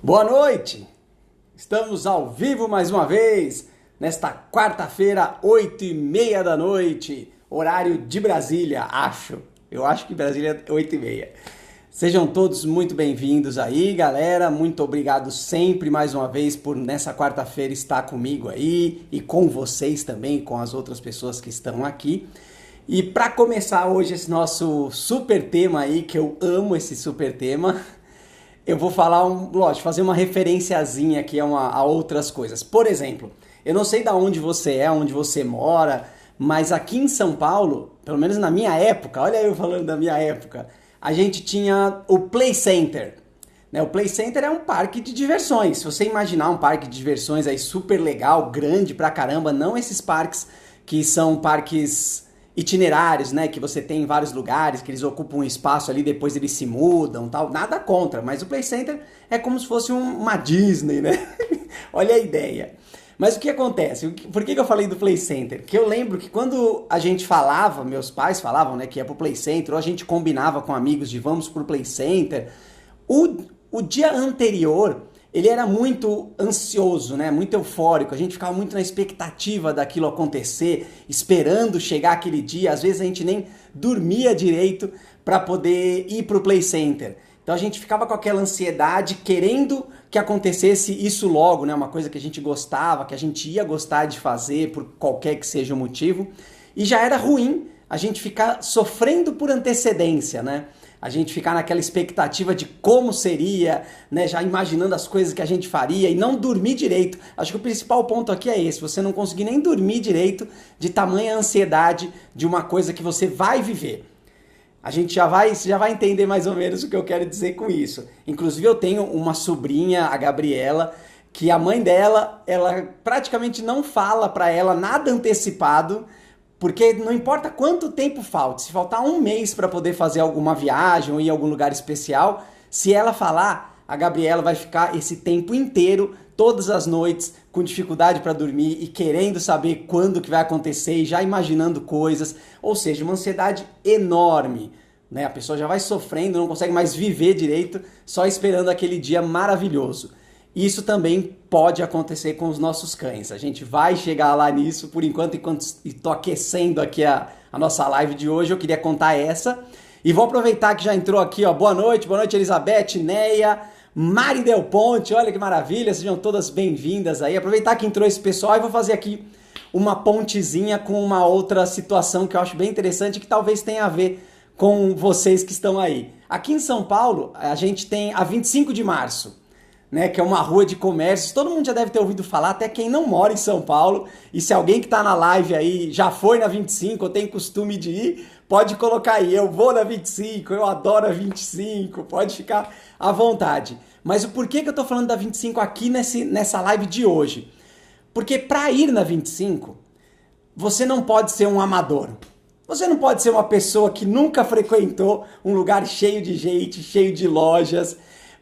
Boa noite! Estamos ao vivo mais uma vez, nesta quarta-feira, 8h30 da noite, horário de Brasília, acho. Eu acho que Brasília é 8h30. Sejam todos muito bem-vindos aí, galera. Muito obrigado sempre, mais uma vez, por nessa quarta-feira estar comigo aí e com vocês também, com as outras pessoas que estão aqui. E para começar hoje esse nosso super tema aí, que eu amo esse super tema, eu vou falar, lógico, fazer uma referenciazinha aqui a outras coisas. Por exemplo, eu não sei de onde você é, onde você mora, mas aqui em São Paulo, pelo menos na minha época, olha eu falando da minha época, a gente tinha o Play Center. Né? O Play Center é um parque de diversões. Se você imaginar um parque de diversões aí super legal, grande pra caramba, não esses parques que são parques itinerários, né, que você tem em vários lugares, que eles ocupam um espaço ali, depois eles se mudam, tal, nada contra, mas o Play Center é como se fosse uma Disney, né? Olha a ideia. Mas o que acontece? Por que eu falei do Play Center? Que eu lembro que quando a gente falava, meus pais falavam, né, que ia pro Play Center, ou a gente combinava com amigos de vamos pro Play Center, o dia anterior ele era muito ansioso, né? Muito eufórico, a gente ficava muito na expectativa daquilo acontecer, esperando chegar aquele dia, às vezes a gente nem dormia direito para poder ir pro Play Center. Então a gente ficava com aquela ansiedade, querendo que acontecesse isso logo, né? Uma coisa que a gente gostava, que a gente ia gostar de fazer por qualquer que seja o motivo, e já era ruim a gente ficar sofrendo por antecedência, né? A gente ficar naquela expectativa de como seria, né? Já imaginando as coisas que a gente faria e não dormir direito. Acho que o principal ponto aqui é esse, você não conseguir nem dormir direito de tamanha ansiedade de uma coisa que você vai viver. A gente já vai entender mais ou menos o que eu quero dizer com isso. Inclusive eu tenho uma sobrinha, a Gabriela, que a mãe dela, ela praticamente não fala pra ela nada antecipado, porque não importa quanto tempo falte, se faltar um mês para poder fazer alguma viagem ou ir a algum lugar especial, se ela falar, a Gabriela vai ficar esse tempo inteiro, todas as noites, com dificuldade para dormir e querendo saber quando que vai acontecer e já imaginando coisas, ou seja, uma ansiedade enorme. Né? A pessoa já vai sofrendo, não consegue mais viver direito, só esperando aquele dia maravilhoso. Isso também pode acontecer com os nossos cães. A gente vai chegar lá nisso, por enquanto estou aquecendo aqui a nossa live de hoje, eu queria contar essa. E vou aproveitar que já entrou aqui, ó, boa noite Elizabeth, Neia, Mari Del Ponte, olha que maravilha, sejam todas bem-vindas aí. Aproveitar que entrou esse pessoal e vou fazer aqui uma pontezinha com uma outra situação que eu acho bem interessante, que talvez tenha a ver com vocês que estão aí. Aqui em São Paulo, a gente tem a 25 de março. Né, que é uma rua de comércios, todo mundo já deve ter ouvido falar, até quem não mora em São Paulo, e se alguém que está na live aí já foi na 25 ou tem costume de ir, pode colocar aí, eu vou na 25, eu adoro a 25, pode ficar à vontade. Mas o porquê que eu estou falando da 25 aqui nessa live de hoje? Porque para ir na 25, você não pode ser um amador. Você não pode ser uma pessoa que nunca frequentou um lugar cheio de gente, cheio de lojas.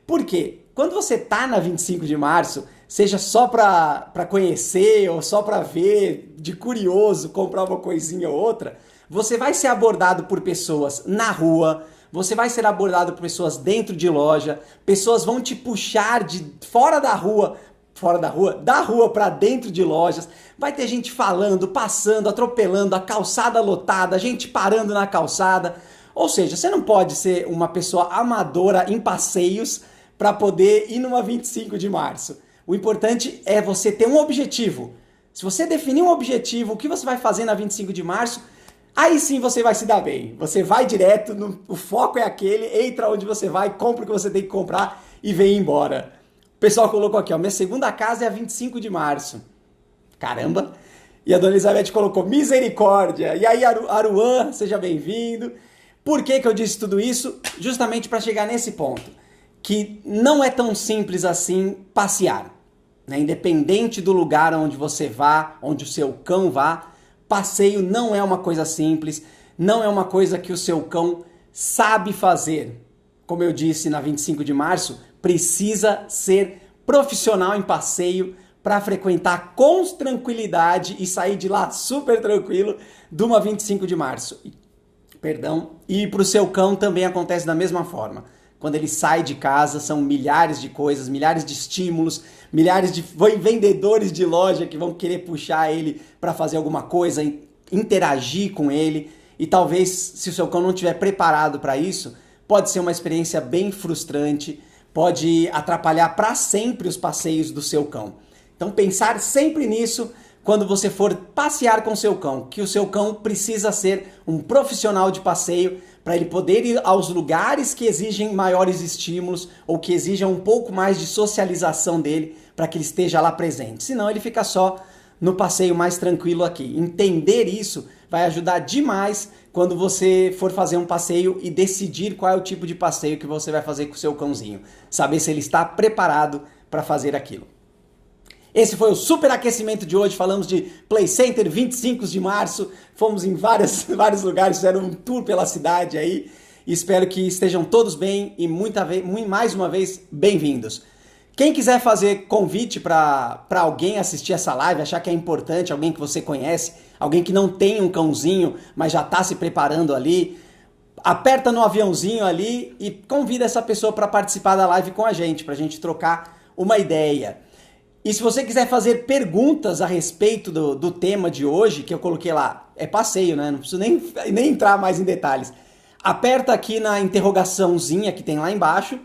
Por quê? Quando você tá na 25 de março, seja só para conhecer ou só para ver, de curioso, comprar uma coisinha ou outra, você vai ser abordado por pessoas na rua, você vai ser abordado por pessoas dentro de loja, pessoas vão te puxar de da rua para dentro de lojas, vai ter gente falando, passando, atropelando, a calçada lotada, gente parando na calçada. Ou seja, você não pode ser uma pessoa amadora em passeios para poder ir numa 25 de março. O importante é você ter um objetivo. Se você definir um objetivo, o que você vai fazer na 25 de março, aí sim você vai se dar bem. Você vai direto, o foco é aquele, entra onde você vai, compra o que você tem que comprar e vem embora. O pessoal colocou aqui, ó, minha segunda casa é a 25 de março. Caramba! E a dona Elizabeth colocou misericórdia. E aí, Aruan, seja bem-vindo. Por que eu disse tudo isso? Justamente para chegar nesse ponto. Que não é tão simples assim passear, né? Independente do lugar onde você vá, onde o seu cão vá, passeio não é uma coisa simples, não é uma coisa que o seu cão sabe fazer. Como eu disse na 25 de março, precisa ser profissional em passeio para frequentar com tranquilidade e sair de lá super tranquilo de uma 25 de março. Perdão. E para o seu cão também acontece da mesma forma. quando ele sai de casa, são milhares de coisas, milhares de estímulos, milhares de vendedores de loja que vão querer puxar ele para fazer alguma coisa, interagir com ele. E talvez, se o seu cão não estiver preparado para isso, pode ser uma experiência bem frustrante, pode atrapalhar para sempre os passeios do seu cão. Então pensar sempre nisso quando você for passear com o seu cão, que o seu cão precisa ser um profissional de passeio para ele poder ir aos lugares que exigem maiores estímulos ou que exijam um pouco mais de socialização dele para que ele esteja lá presente. Senão ele fica só no passeio mais tranquilo aqui. Entender isso vai ajudar demais quando você for fazer um passeio e decidir qual é o tipo de passeio que você vai fazer com o seu cãozinho. Saber se ele está preparado para fazer aquilo. Esse foi o super aquecimento de hoje. Falamos de Play Center 25 de março. Fomos em vários lugares, fizeram um tour pela cidade aí. Espero que estejam todos bem e mais uma vez, bem-vindos. Quem quiser fazer convite para alguém assistir essa live, achar que é importante, alguém que você conhece, alguém que não tem um cãozinho, mas já está se preparando ali, aperta no aviãozinho ali e convida essa pessoa para participar da live com a gente, para a gente trocar uma ideia. E se você quiser fazer perguntas a respeito do tema de hoje, que eu coloquei lá, é passeio, né? Não preciso nem entrar mais em detalhes. Aperta aqui na interrogaçãozinha que tem lá embaixo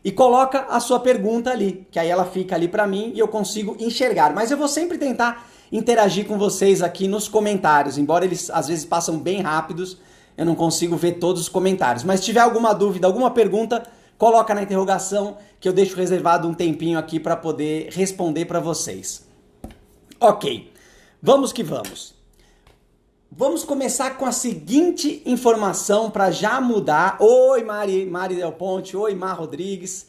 e coloca a sua pergunta ali, que aí ela fica ali para mim e eu consigo enxergar. Mas eu vou sempre tentar interagir com vocês aqui nos comentários, embora eles às vezes passam bem rápidos, eu não consigo ver todos os comentários. Mas se tiver alguma dúvida, alguma pergunta, coloca na interrogação que eu deixo reservado um tempinho aqui para poder responder para vocês. Ok, vamos que vamos. Vamos começar com a seguinte informação para já mudar. Oi, Mari Del Ponte. Oi, Mar Rodrigues.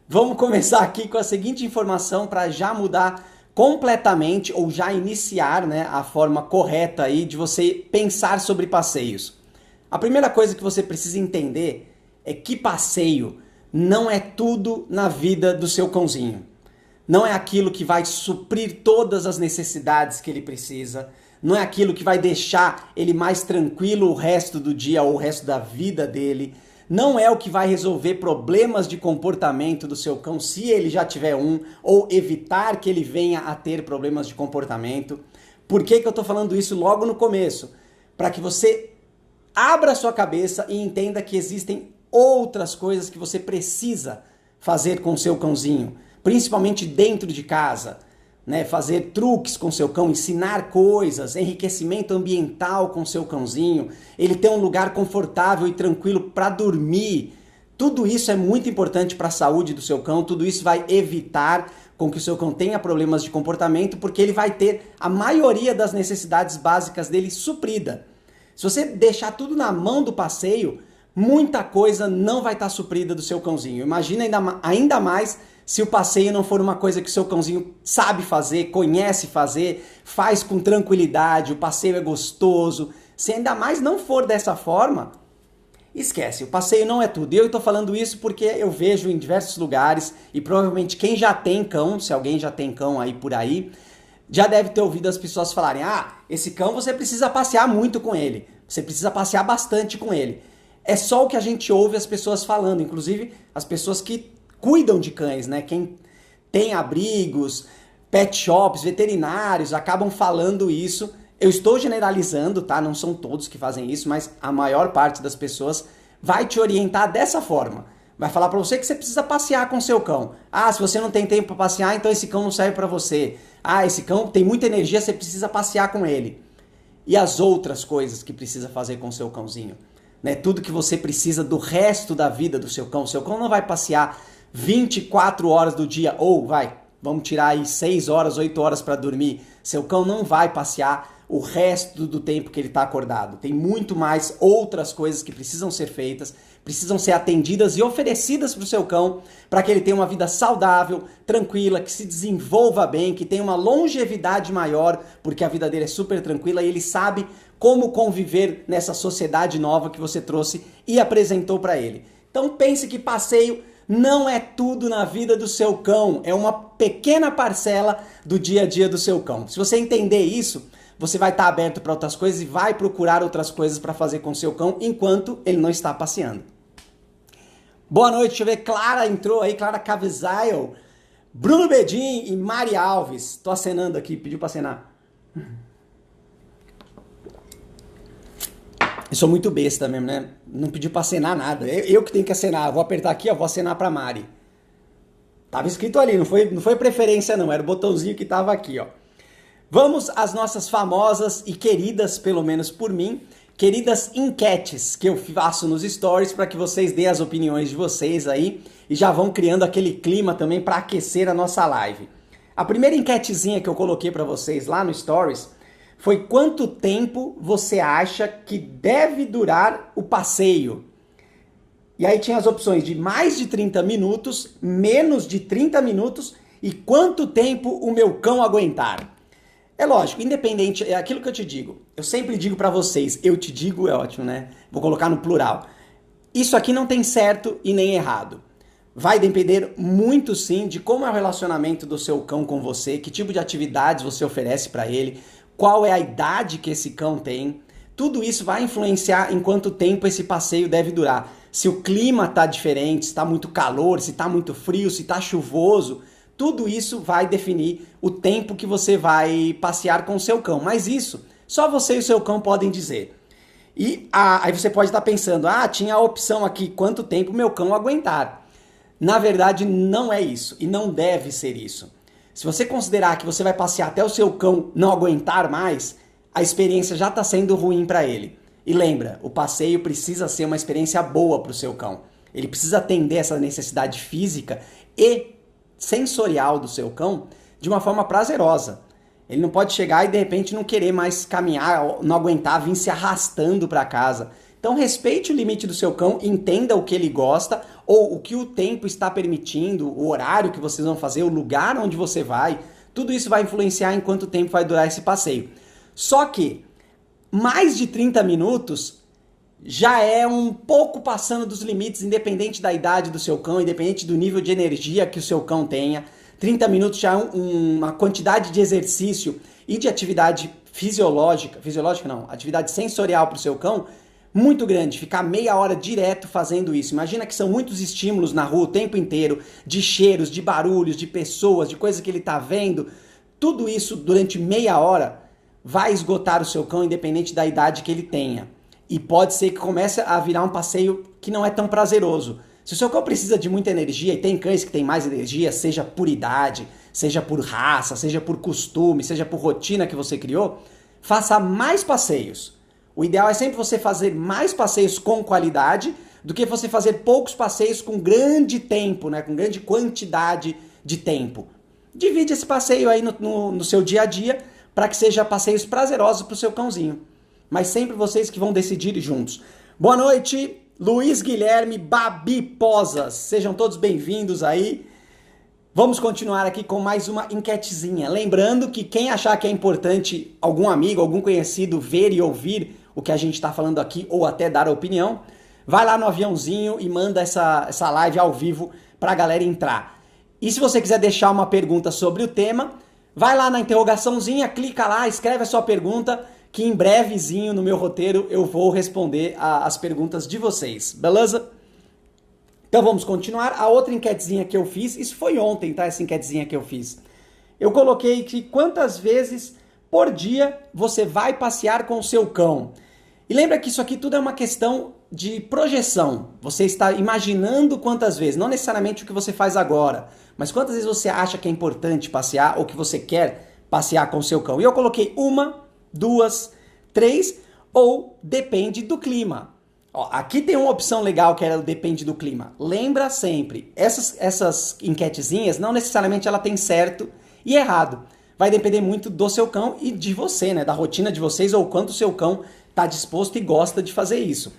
Vamos começar aqui com a seguinte informação para já mudar completamente ou já iniciar, né, a forma correta aí de você pensar sobre passeios. A primeira coisa que você precisa entender é que passeio não é tudo na vida do seu cãozinho. Não é aquilo que vai suprir todas as necessidades que ele precisa. Não é aquilo que vai deixar ele mais tranquilo o resto do dia ou o resto da vida dele. Não é o que vai resolver problemas de comportamento do seu cão, se ele já tiver um, ou evitar que ele venha a ter problemas de comportamento. Por que eu estou falando isso logo no começo? Para que você abra a sua cabeça e entenda que existem outras coisas que você precisa fazer com o seu cãozinho, principalmente dentro de casa. Né, fazer truques com seu cão, ensinar coisas, enriquecimento ambiental com seu cãozinho, ele ter um lugar confortável e tranquilo para dormir. Tudo isso é muito importante para a saúde do seu cão, tudo isso vai evitar com que o seu cão tenha problemas de comportamento, porque ele vai ter a maioria das necessidades básicas dele suprida. Se você deixar tudo na mão do passeio, muita coisa não vai estar suprida do seu cãozinho. Imagina ainda mais se o passeio não for uma coisa que o seu cãozinho sabe fazer, conhece fazer, faz com tranquilidade, o passeio é gostoso. Se ainda mais não for dessa forma, esquece, o passeio não é tudo. E eu estou falando isso porque eu vejo em diversos lugares, e provavelmente quem já tem cão, se alguém já tem cão aí por aí, já deve ter ouvido as pessoas falarem: ah, esse cão você precisa passear muito com ele, você precisa passear bastante com ele. É só o que a gente ouve as pessoas falando, inclusive as pessoas que cuidam de cães, né? Quem tem abrigos, pet shops, veterinários, acabam falando isso. Eu estou generalizando, tá? Não são todos que fazem isso, mas a maior parte das pessoas vai te orientar dessa forma. Vai falar para você que você precisa passear com seu cão. Ah, se você não tem tempo para passear, então esse cão não serve para você. Ah, esse cão tem muita energia, você precisa passear com ele. E as outras coisas que precisa fazer com o seu cãozinho, né? Tudo que você precisa do resto da vida do seu cão. O seu cão não vai passear 24 horas do dia, ou vamos tirar aí 6 horas, 8 horas para dormir. Seu cão não vai passear o resto do tempo que ele está acordado. Tem muito mais outras coisas que precisam ser feitas, precisam ser atendidas e oferecidas para o seu cão, para que ele tenha uma vida saudável, tranquila, que se desenvolva bem, que tenha uma longevidade maior, porque a vida dele é super tranquila e ele sabe como conviver nessa sociedade nova que você trouxe e apresentou para ele. Então pense que passeio não é tudo na vida do seu cão, é uma pequena parcela do dia a dia do seu cão. Se você entender isso, você vai estar aberto para outras coisas e vai procurar outras coisas para fazer com o seu cão enquanto ele não está passeando. Boa noite, deixa eu ver. Clara entrou aí, Clara Cavizzaio, Bruno Bedin e Mari Alves. Tô acenando aqui, pediu pra acenar. Eu sou muito besta mesmo, né? Não pediu pra acenar nada. Eu que tenho que acenar. Eu vou apertar aqui, ó, vou acenar pra Mari. Tava escrito ali, não foi preferência não, era o botãozinho que tava aqui, ó. Vamos às nossas famosas e queridas, pelo menos por mim, queridas enquetes que eu faço nos stories para que vocês deem as opiniões de vocês aí e já vão criando aquele clima também para aquecer a nossa live. A primeira enquetezinha que eu coloquei para vocês lá no stories foi quanto tempo você acha que deve durar o passeio? E aí tinha as opções de mais de 30 minutos, menos de 30 minutos e quanto tempo o meu cão aguentar. É lógico, independente, é aquilo que eu te digo. Eu sempre digo pra vocês, eu te digo é ótimo, né? Vou colocar no plural. Isso aqui não tem certo e nem errado. Vai depender muito sim de como é o relacionamento do seu cão com você, que tipo de atividades você oferece pra ele, qual é a idade que esse cão tem. Tudo isso vai influenciar em quanto tempo esse passeio deve durar. Se o clima tá diferente, se tá muito calor, se tá muito frio, se tá chuvoso, tudo isso vai definir o tempo que você vai passear com o seu cão. Mas isso, só você e o seu cão podem dizer. E aí você pode estar pensando, tinha a opção aqui, quanto tempo meu cão aguentar. Na verdade, não é isso e não deve ser isso. Se você considerar que você vai passear até o seu cão não aguentar mais, a experiência já está sendo ruim para ele. E lembra, o passeio precisa ser uma experiência boa para o seu cão. Ele precisa atender essa necessidade física e sensorial do seu cão de uma forma prazerosa. Ele não pode chegar e de repente não querer mais caminhar, não aguentar, vir se arrastando para casa. Então respeite o limite do seu cão, entenda o que ele gosta ou o que o tempo está permitindo, o horário que vocês vão fazer, o lugar onde você vai. Tudo isso vai influenciar em quanto tempo vai durar esse passeio. Só que mais de 30 minutos já é um pouco passando dos limites, independente da idade do seu cão, independente do nível de energia que o seu cão tenha. 30 minutos já é uma quantidade de exercício e de atividade fisiológica não, atividade sensorial para o seu cão, muito grande. Ficar meia hora direto fazendo isso. Imagina que são muitos estímulos na rua o tempo inteiro, de cheiros, de barulhos, de pessoas, de coisas que ele está vendo. Tudo isso durante meia hora vai esgotar o seu cão, independente da idade que ele tenha. E pode ser que comece a virar um passeio que não é tão prazeroso. Se o seu cão precisa de muita energia, e tem cães que têm mais energia, seja por idade, seja por raça, seja por costume, seja por rotina que você criou, faça mais passeios. O ideal é sempre você fazer mais passeios com qualidade do que você fazer poucos passeios com grande tempo, né? Com grande quantidade de tempo. Divide esse passeio aí no seu dia a dia para que seja passeios prazerosos para o seu cãozinho. Mas sempre vocês que vão decidir juntos. Boa noite, Luiz Guilherme, Babi Posas. Sejam todos bem-vindos aí. Vamos continuar aqui com mais uma enquetezinha. Lembrando que quem achar que é importante algum amigo, algum conhecido ver e ouvir o que a gente está falando aqui ou até dar a opinião, vai lá no aviãozinho e manda essa live ao vivo para a galera entrar. E se você quiser deixar uma pergunta sobre o tema, vai lá na interrogaçãozinha, clica lá, escreve a sua pergunta, que em brevezinho no meu roteiro eu vou responder as perguntas de vocês, beleza? Então vamos continuar. A outra enquetezinha que eu fiz, isso foi ontem, tá? Essa enquetezinha que eu fiz. Eu coloquei que quantas vezes por dia você vai passear com o seu cão. E lembra que isso aqui tudo é uma questão de projeção. Você está imaginando quantas vezes, não necessariamente o que você faz agora, mas quantas vezes você acha que é importante passear ou que você quer passear com o seu cão. E eu coloquei 1, 2, 3 ou depende do clima. Ó, aqui tem uma opção legal que era o depende do clima. Lembra sempre, essas enquetezinhas não necessariamente ela tem certo e errado. Vai depender muito do seu cão e de você, né? Da rotina de vocês ou quanto o seu cão está disposto e gosta de fazer isso.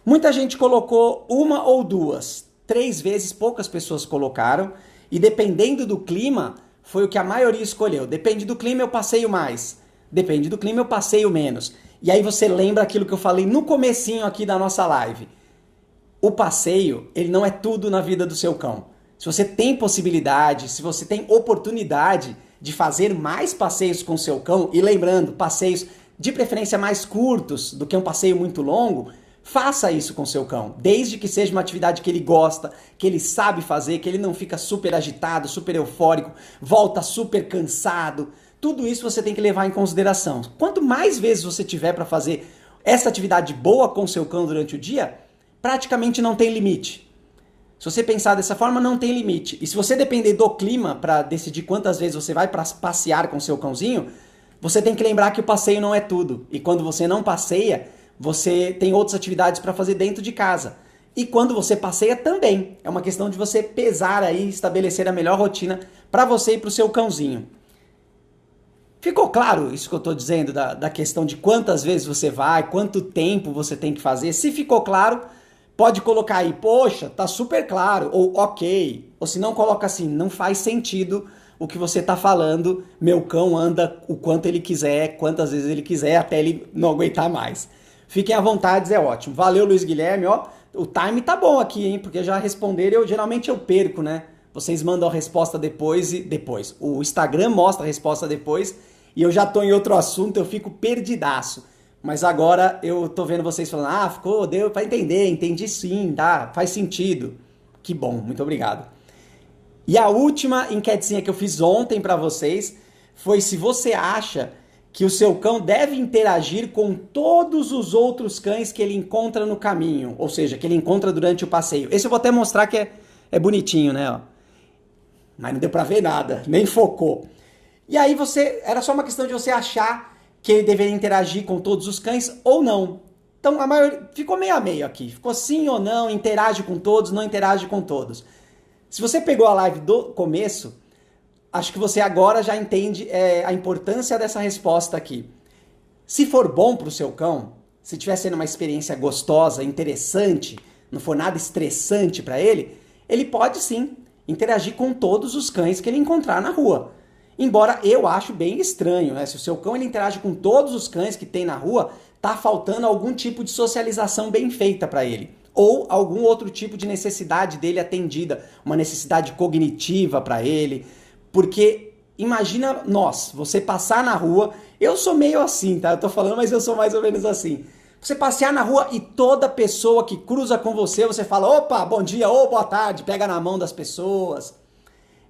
Muita gente colocou 1 ou 2. 3 vezes poucas pessoas colocaram. E dependendo do clima, foi o que a maioria escolheu. Depende do clima, eu passeio mais. Depende do clima, eu passeio menos. E aí você lembra aquilo que eu falei no comecinho aqui da nossa live. O passeio, ele não é tudo na vida do seu cão. Se você tem possibilidade, se você tem oportunidade de fazer mais passeios com o seu cão, e lembrando, passeios de preferência mais curtos do que um passeio muito longo, Faça isso com seu cão, desde que seja uma atividade que ele gosta, que ele sabe fazer, que ele não fica super agitado, super eufórico, volta super cansado. Tudo isso você tem que levar em consideração. Quanto mais vezes você tiver para fazer essa atividade boa com seu cão durante o dia, praticamente não tem limite. Se você pensar dessa forma, não tem limite. E se você depender do clima para decidir quantas vezes você vai passear com seu cãozinho, você tem que lembrar que o passeio não é tudo. E quando você não passeia, você tem outras atividades para fazer dentro de casa. E quando você passeia também. É uma questão de você pesar aí, estabelecer a melhor rotina para você e para o seu cãozinho. Ficou claro isso que eu estou dizendo da questão de quantas vezes você vai, quanto tempo você tem que fazer? Se ficou claro, pode colocar aí, poxa, tá super claro, ou ok. Ou se não, coloca assim, não faz sentido o que você tá falando, meu cão anda o quanto ele quiser, quantas vezes ele quiser, até ele não aguentar mais. Fiquem à vontade, é ótimo. Valeu, Luiz Guilherme, ó, o time tá bom aqui, hein, porque já responderam, geralmente eu perco, né? Vocês mandam a resposta depois e depois. O Instagram mostra a resposta depois e eu já tô em outro assunto, eu fico perdidaço. Mas agora eu tô vendo vocês falando, ficou, deu pra entender, entendi sim, tá, faz sentido. Que bom, muito obrigado. E a última enquetezinha que eu fiz ontem pra vocês foi se você acha que o seu cão deve interagir com todos os outros cães que ele encontra no caminho, ou seja, que ele encontra durante o passeio. Esse eu vou até mostrar que é bonitinho, né? Ó. Mas não deu pra ver nada, nem focou. E aí era só uma questão de você achar que ele deveria interagir com todos os cães ou não. Então a maioria ficou meio a meio aqui, ficou sim ou não, interage com todos, não interage com todos. Se você pegou a live do começo, acho que você agora já entende a importância dessa resposta aqui. Se for bom para o seu cão, se estiver sendo uma experiência gostosa, interessante, não for nada estressante para ele, ele pode sim interagir com todos os cães que ele encontrar na rua. Embora eu acho bem estranho, né? Se o seu cão ele interage com todos os cães que tem na rua, tá faltando algum tipo de socialização bem feita para ele. Ou algum outro tipo de necessidade dele atendida, uma necessidade cognitiva para ele. Porque imagina você passar na rua, eu sou meio assim, tá? Eu tô falando, mas eu sou mais ou menos assim. Você passear na rua e toda pessoa que cruza com você, você fala, opa, bom dia, ou boa tarde, pega na mão das pessoas.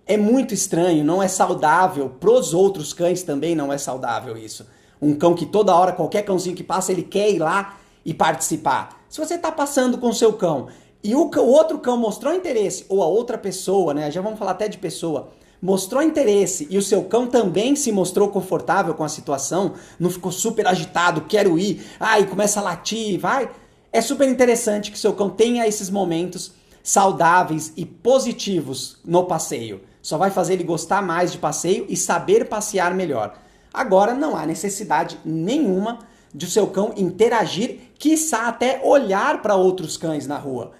É muito estranho, não é saudável, pros outros cães também não é saudável isso. Um cão que toda hora, qualquer cãozinho que passa, ele quer ir lá e participar. Se você tá passando com o seu cão e o outro cão mostrou interesse, ou a outra pessoa, né, já vamos falar até de pessoa, mostrou interesse e o seu cão também se mostrou confortável com a situação, não ficou super agitado, quero ir, e começa a latir, vai. É super interessante que o seu cão tenha esses momentos saudáveis e positivos no passeio. Só vai fazer ele gostar mais de passeio e saber passear melhor. Agora não há necessidade nenhuma de o seu cão interagir, quiçá até olhar para outros cães na rua.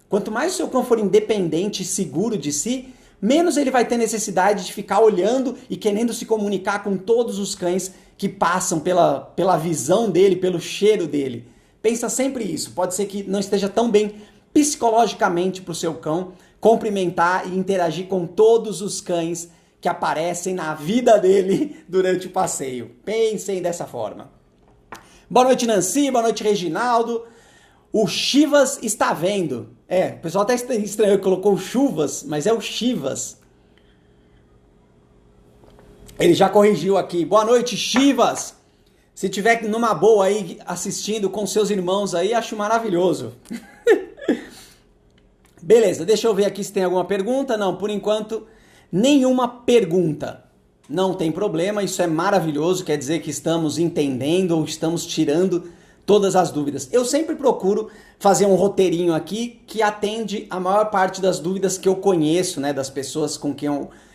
Quanto mais o seu cão for independente e seguro de si, menos ele vai ter necessidade de ficar olhando e querendo se comunicar com todos os cães que passam pela visão dele, pelo cheiro dele. Pensa sempre isso. Pode ser que não esteja tão bem psicologicamente para o seu cão cumprimentar e interagir com todos os cães que aparecem na vida dele durante o passeio. Pensem dessa forma. Boa noite, Nancy. Boa noite, Reginaldo. O Chivas está vendo. O pessoal até estranhou que colocou Chuvas, mas é o Chivas. Ele já corrigiu aqui. Boa noite, Chivas. Se tiver numa boa aí assistindo com seus irmãos aí, acho maravilhoso. Beleza, deixa eu ver aqui se tem alguma pergunta. Não, por enquanto, nenhuma pergunta. Não tem problema, isso é maravilhoso, quer dizer que estamos entendendo ou estamos tirando todas as dúvidas. Eu sempre procuro fazer um roteirinho aqui que atende a maior parte das dúvidas que eu conheço, né, das pessoas com quem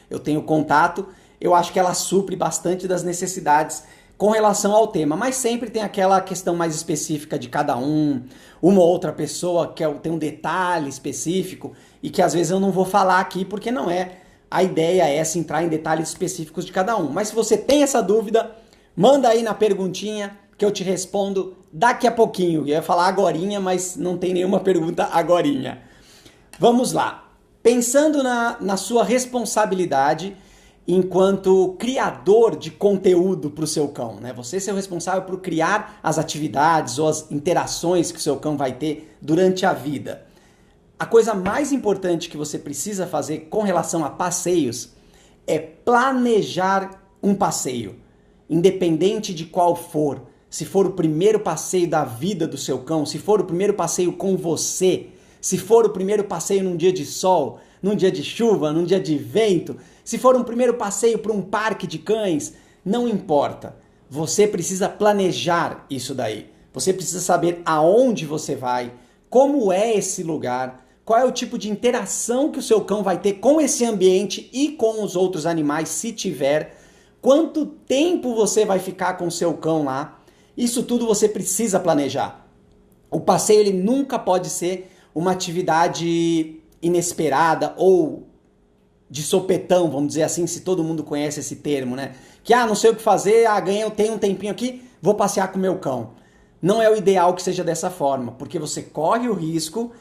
eu tenho contato. Eu acho que ela supre bastante das necessidades com relação ao tema, mas sempre tem aquela questão mais específica de cada um, uma ou outra pessoa que tem um detalhe específico e que às vezes eu não vou falar aqui porque não é a ideia essa, entrar em detalhes específicos de cada um. Mas se você tem essa dúvida, manda aí na perguntinha que eu te respondo daqui a pouquinho. Eu ia falar agorinha, mas não tem nenhuma pergunta agorinha. Vamos lá. Pensando na sua responsabilidade enquanto criador de conteúdo para o seu cão, né? Você ser o responsável por criar as atividades ou as interações que o seu cão vai ter durante a vida. A coisa mais importante que você precisa fazer com relação a passeios é planejar um passeio, independente de qual for. Se for o primeiro passeio da vida do seu cão, se for o primeiro passeio com você, se for o primeiro passeio num dia de sol, num dia de chuva, num dia de vento, se for um primeiro passeio para um parque de cães, não importa. Você precisa planejar isso daí. Você precisa saber aonde você vai, como é esse lugar, qual é o tipo de interação que o seu cão vai ter com esse ambiente e com os outros animais, se tiver, quanto tempo você vai ficar com o seu cão lá. Isso tudo você precisa planejar. O passeio ele nunca pode ser uma atividade inesperada ou de sopetão, vamos dizer assim, se todo mundo conhece esse termo, né? Que, não sei o que fazer, tenho um tempinho aqui, vou passear com o meu cão. Não é o ideal que seja dessa forma, porque você corre o risco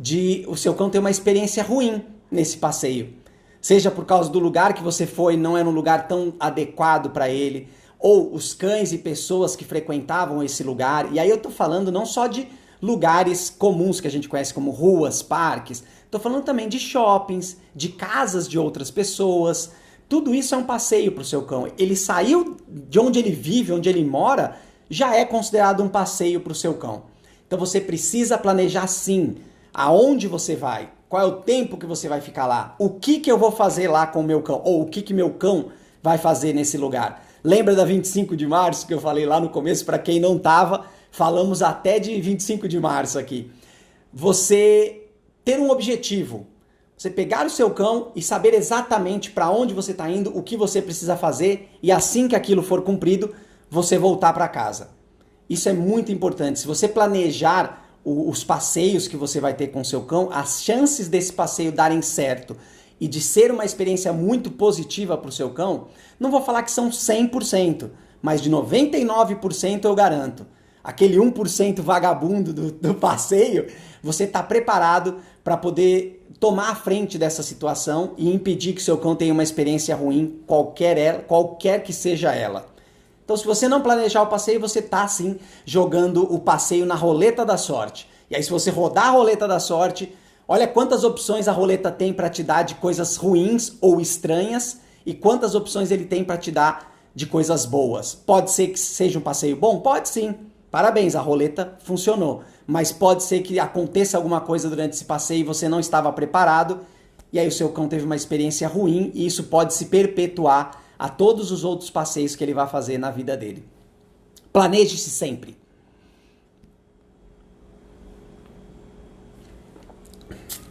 de o seu cão ter uma experiência ruim nesse passeio. Seja por causa do lugar que você foi, não era um lugar tão adequado para ele, ou os cães e pessoas que frequentavam esse lugar. E aí eu tô falando não só de lugares comuns que a gente conhece como ruas, parques, tô falando também de shoppings, de casas de outras pessoas. Tudo isso é um passeio para o seu cão. Ele saiu de onde ele vive, onde ele mora, já é considerado um passeio para o seu cão. Então você precisa planejar sim aonde você vai, qual é o tempo que você vai ficar lá, o que eu vou fazer lá com o meu cão, ou o que meu cão vai fazer nesse lugar. Lembra da 25 de março que eu falei lá no começo? Para quem não estava, falamos até de 25 de março aqui. Você ter um objetivo, você pegar o seu cão e saber exatamente para onde você está indo, o que você precisa fazer, e assim que aquilo for cumprido, você voltar para casa. Isso é muito importante. Se você planejar os passeios que você vai ter com o seu cão, as chances desse passeio darem certo e de ser uma experiência muito positiva para o seu cão, não vou falar que são 100%, mas de 99% eu garanto. Aquele 1% vagabundo do passeio, você está preparado para poder tomar a frente dessa situação e impedir que seu cão tenha uma experiência ruim, qualquer que seja ela. Então, se você não planejar o passeio, você está, sim, jogando o passeio na roleta da sorte. E aí, se você rodar a roleta da sorte, olha quantas opções a roleta tem para te dar de coisas ruins ou estranhas e quantas opções ele tem para te dar de coisas boas. Pode ser que seja um passeio bom? Pode sim. Parabéns, a roleta funcionou. Mas pode ser que aconteça alguma coisa durante esse passeio e você não estava preparado e aí o seu cão teve uma experiência ruim e isso pode se perpetuar a todos os outros passeios que ele vai fazer na vida dele. Planeje-se sempre.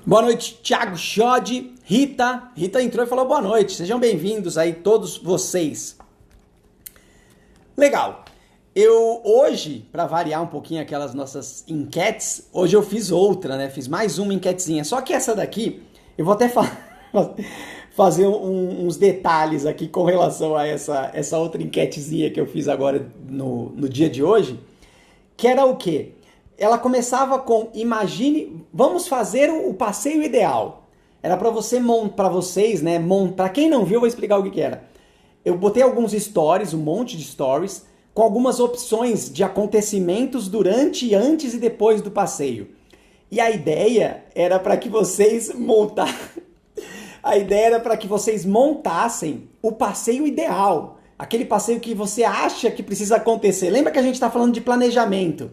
Boa noite, Thiago Schode, Rita. Rita entrou e falou boa noite. Sejam bem-vindos aí todos vocês. Legal. Eu hoje, para variar um pouquinho aquelas nossas enquetes, hoje eu fiz outra, né? Fiz mais uma enquetezinha. Só que essa daqui, eu vou até fazer uns detalhes aqui com relação a essa outra enquetezinha que eu fiz agora no dia de hoje, que era o quê? Ela começava com, imagine, vamos fazer o passeio ideal. Era para vocês, né? Para quem não viu, eu vou explicar o que era. Eu botei alguns stories, um monte de stories, com algumas opções de acontecimentos durante, antes e depois do passeio. E a ideia era para que vocês montassem o passeio ideal, aquele passeio que você acha que precisa acontecer. Lembra que a gente está falando de planejamento,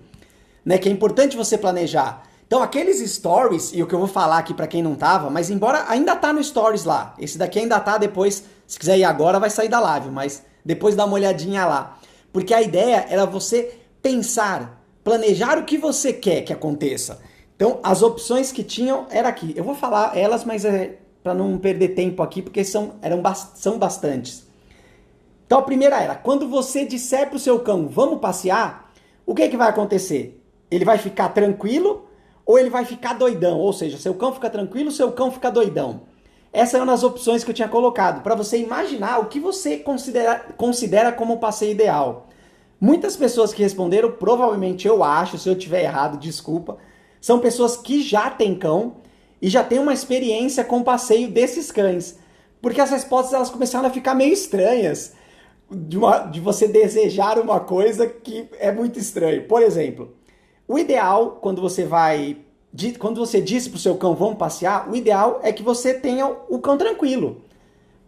né? Que é importante você planejar. Então aqueles stories, e o que eu vou falar aqui para quem não tava, mas embora ainda tá no stories lá, esse daqui ainda tá depois, se quiser ir agora vai sair da live, mas depois dá uma olhadinha lá. Porque a ideia era você pensar, planejar o que você quer que aconteça. Então as opções que tinham era aqui. Eu vou falar elas, mas para não perder tempo aqui, porque são bastantes. Então a primeira era, quando você disser para o seu cão, vamos passear, o que vai acontecer? Ele vai ficar tranquilo ou ele vai ficar doidão? Ou seja, seu cão fica tranquilo, seu cão fica doidão. Essa é uma das opções que eu tinha colocado, para você imaginar o que você considera como o passeio ideal. Muitas pessoas que responderam, provavelmente eu acho, se eu tiver errado, desculpa, são pessoas que já têm cão e já têm uma experiência com o passeio desses cães. Porque as respostas elas começaram a ficar meio estranhas de você desejar uma coisa que é muito estranho. Por exemplo, o ideal quando você diz pro seu cão vamos passear, o ideal é que você tenha o cão tranquilo.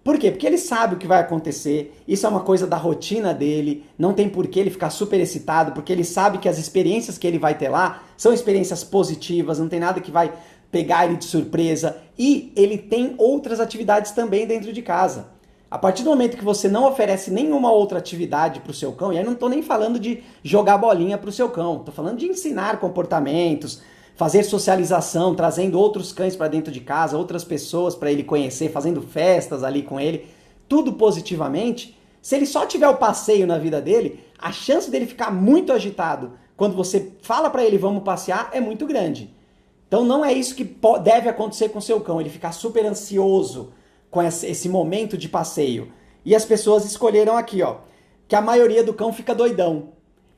Por quê? Porque ele sabe o que vai acontecer, isso é uma coisa da rotina dele, não tem por que ele ficar super excitado, porque ele sabe que as experiências que ele vai ter lá são experiências positivas, não tem nada que vai pegar ele de surpresa, e ele tem outras atividades também dentro de casa. A partir do momento que você não oferece nenhuma outra atividade para o seu cão, e aí não estou nem falando de jogar bolinha para o seu cão, estou falando de ensinar comportamentos, fazer socialização, trazendo outros cães para dentro de casa, outras pessoas para ele conhecer, fazendo festas ali com ele, tudo positivamente. Se ele só tiver o passeio na vida dele, a chance dele ficar muito agitado quando você fala para ele vamos passear é muito grande. Então não é isso que deve acontecer com o seu cão, ele ficar super ansioso com esse momento de passeio. E as pessoas escolheram aqui, ó, que a maioria do cão fica doidão.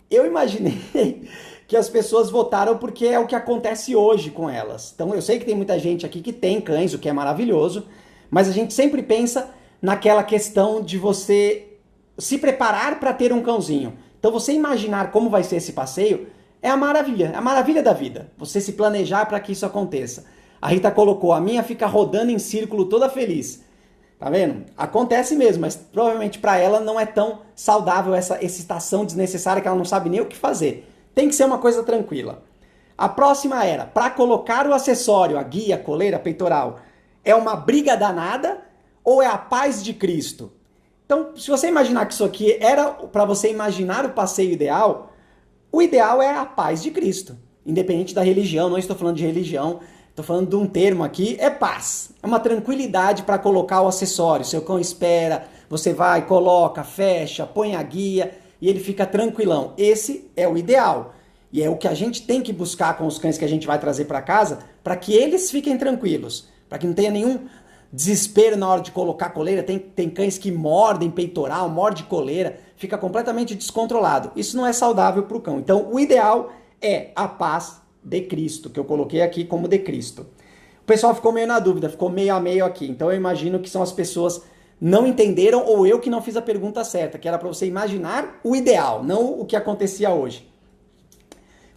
Eu imaginei que as pessoas votaram porque é o que acontece hoje com elas. Então eu sei que tem muita gente aqui que tem cães, o que é maravilhoso, mas a gente sempre pensa naquela questão de você se preparar para ter um cãozinho. Então você imaginar como vai ser esse passeio é a maravilha da vida. Você se planejar para que isso aconteça. A Rita colocou, a minha fica rodando em círculo toda feliz. Tá vendo? Acontece mesmo, mas provavelmente para ela não é tão saudável essa excitação desnecessária que ela não sabe nem o que fazer. Tem que ser uma coisa tranquila. A próxima era, para colocar o acessório, a guia, a coleira, a peitoral, é uma briga danada ou é a paz de Cristo? Então, se você imaginar que isso aqui era para você imaginar o passeio ideal, o ideal é a paz de Cristo. Independente da religião, não estou falando de religião, estou falando de um termo aqui, é paz. É uma tranquilidade para colocar o acessório. Seu cão espera, você vai, coloca, fecha, põe a guia e ele fica tranquilão. Esse é o ideal. E é o que a gente tem que buscar com os cães que a gente vai trazer para casa, para que eles fiquem tranquilos, para que não tenha nenhum desespero na hora de colocar coleira. Tem cães que mordem peitoral, morde coleira, fica completamente descontrolado. Isso não é saudável para o cão. Então, o ideal é a paz de Cristo, que eu coloquei aqui como de Cristo. O pessoal ficou meio na dúvida, ficou meio a meio aqui. Então, eu imagino que são as pessoas não entenderam ou eu que não fiz a pergunta certa, que era para você imaginar o ideal, não o que acontecia hoje.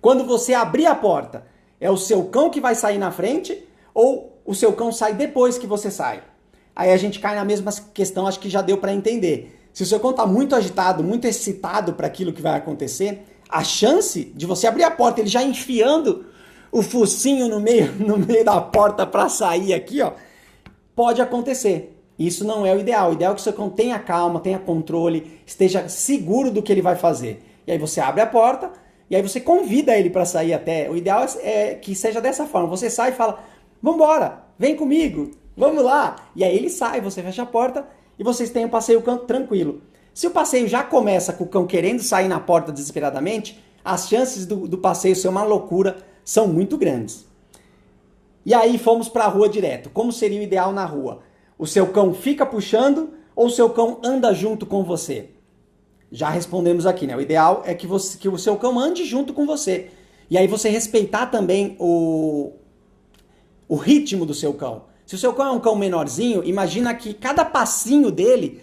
Quando você abrir a porta, é o seu cão que vai sair na frente ou o seu cão sai depois que você sai? Aí a gente cai na mesma questão, acho que já deu para entender. Se o seu cão está muito agitado, muito excitado para aquilo que vai acontecer, a chance de você abrir a porta, ele já enfiando o focinho no meio da porta para sair aqui, ó, pode acontecer. Isso não é o ideal. O ideal é que o seu cão tenha calma, tenha controle, esteja seguro do que ele vai fazer. E aí você abre a porta e aí você convida ele para sair até. O ideal é que seja dessa forma. Você sai e fala, vambora, vem comigo, vamos lá. E aí ele sai, você fecha a porta e vocês têm um passeio tranquilo. Se o passeio já começa com o cão querendo sair na porta desesperadamente, as chances do passeio ser uma loucura são muito grandes. E aí fomos para a rua direto. Como seria o ideal na rua? O seu cão fica puxando ou o seu cão anda junto com você? Já respondemos aqui, né? O ideal é que o seu cão ande junto com você. E aí você respeitar também o ritmo do seu cão. Se o seu cão é um cão menorzinho, imagina que cada passinho dele,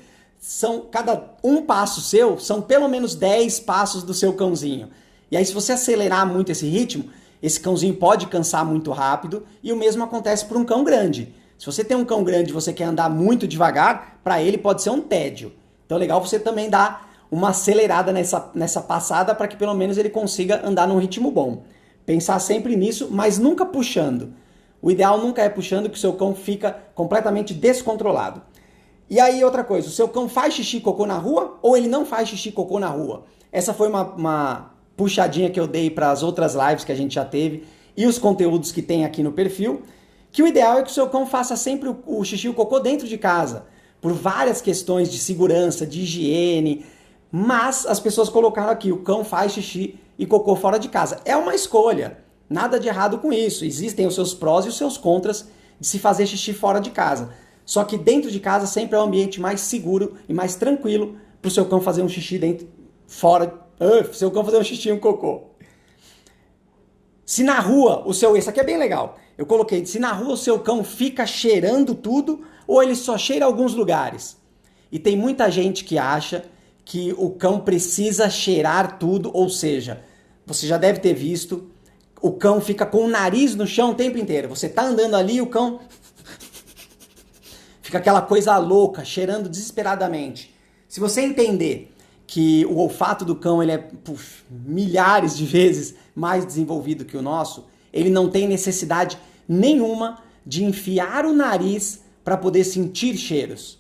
cada um passo seu, são pelo menos 10 passos do seu cãozinho. E aí se você acelerar muito esse ritmo, esse cãozinho pode cansar muito rápido e o mesmo acontece para um cão grande. Se você tem um cão grande e você quer andar muito devagar, para ele pode ser um tédio. Então é legal você também dar uma acelerada nessa passada para que pelo menos ele consiga andar num ritmo bom. Pensar sempre nisso, mas nunca puxando. O ideal nunca é puxando, que o seu cão fica completamente descontrolado. E aí outra coisa, o seu cão faz xixi e cocô na rua ou ele não faz xixi e cocô na rua? Essa foi uma puxadinha que eu dei para as outras lives que a gente já teve e os conteúdos que tem aqui no perfil, que o ideal é que o seu cão faça sempre o xixi e o cocô dentro de casa, por várias questões de segurança, de higiene, mas as pessoas colocaram aqui, o cão faz xixi e cocô fora de casa. É uma escolha, nada de errado com isso, existem os seus prós e os seus contras de se fazer xixi fora de casa. Só que dentro de casa sempre é um ambiente mais seguro e mais tranquilo para o seu cão fazer um xixi fora, seu cão fazer um xixi e um cocô. Se na rua, isso aqui é bem legal, eu coloquei, se na rua o seu cão fica cheirando tudo ou ele só cheira alguns lugares. E tem muita gente que acha que o cão precisa cheirar tudo, ou seja, você já deve ter visto, o cão fica com o nariz no chão o tempo inteiro. Você tá andando ali, o cão fica aquela coisa louca, cheirando desesperadamente. Se você entender que o olfato do cão ele é milhares de vezes mais desenvolvido que o nosso, ele não tem necessidade nenhuma de enfiar o nariz para poder sentir cheiros.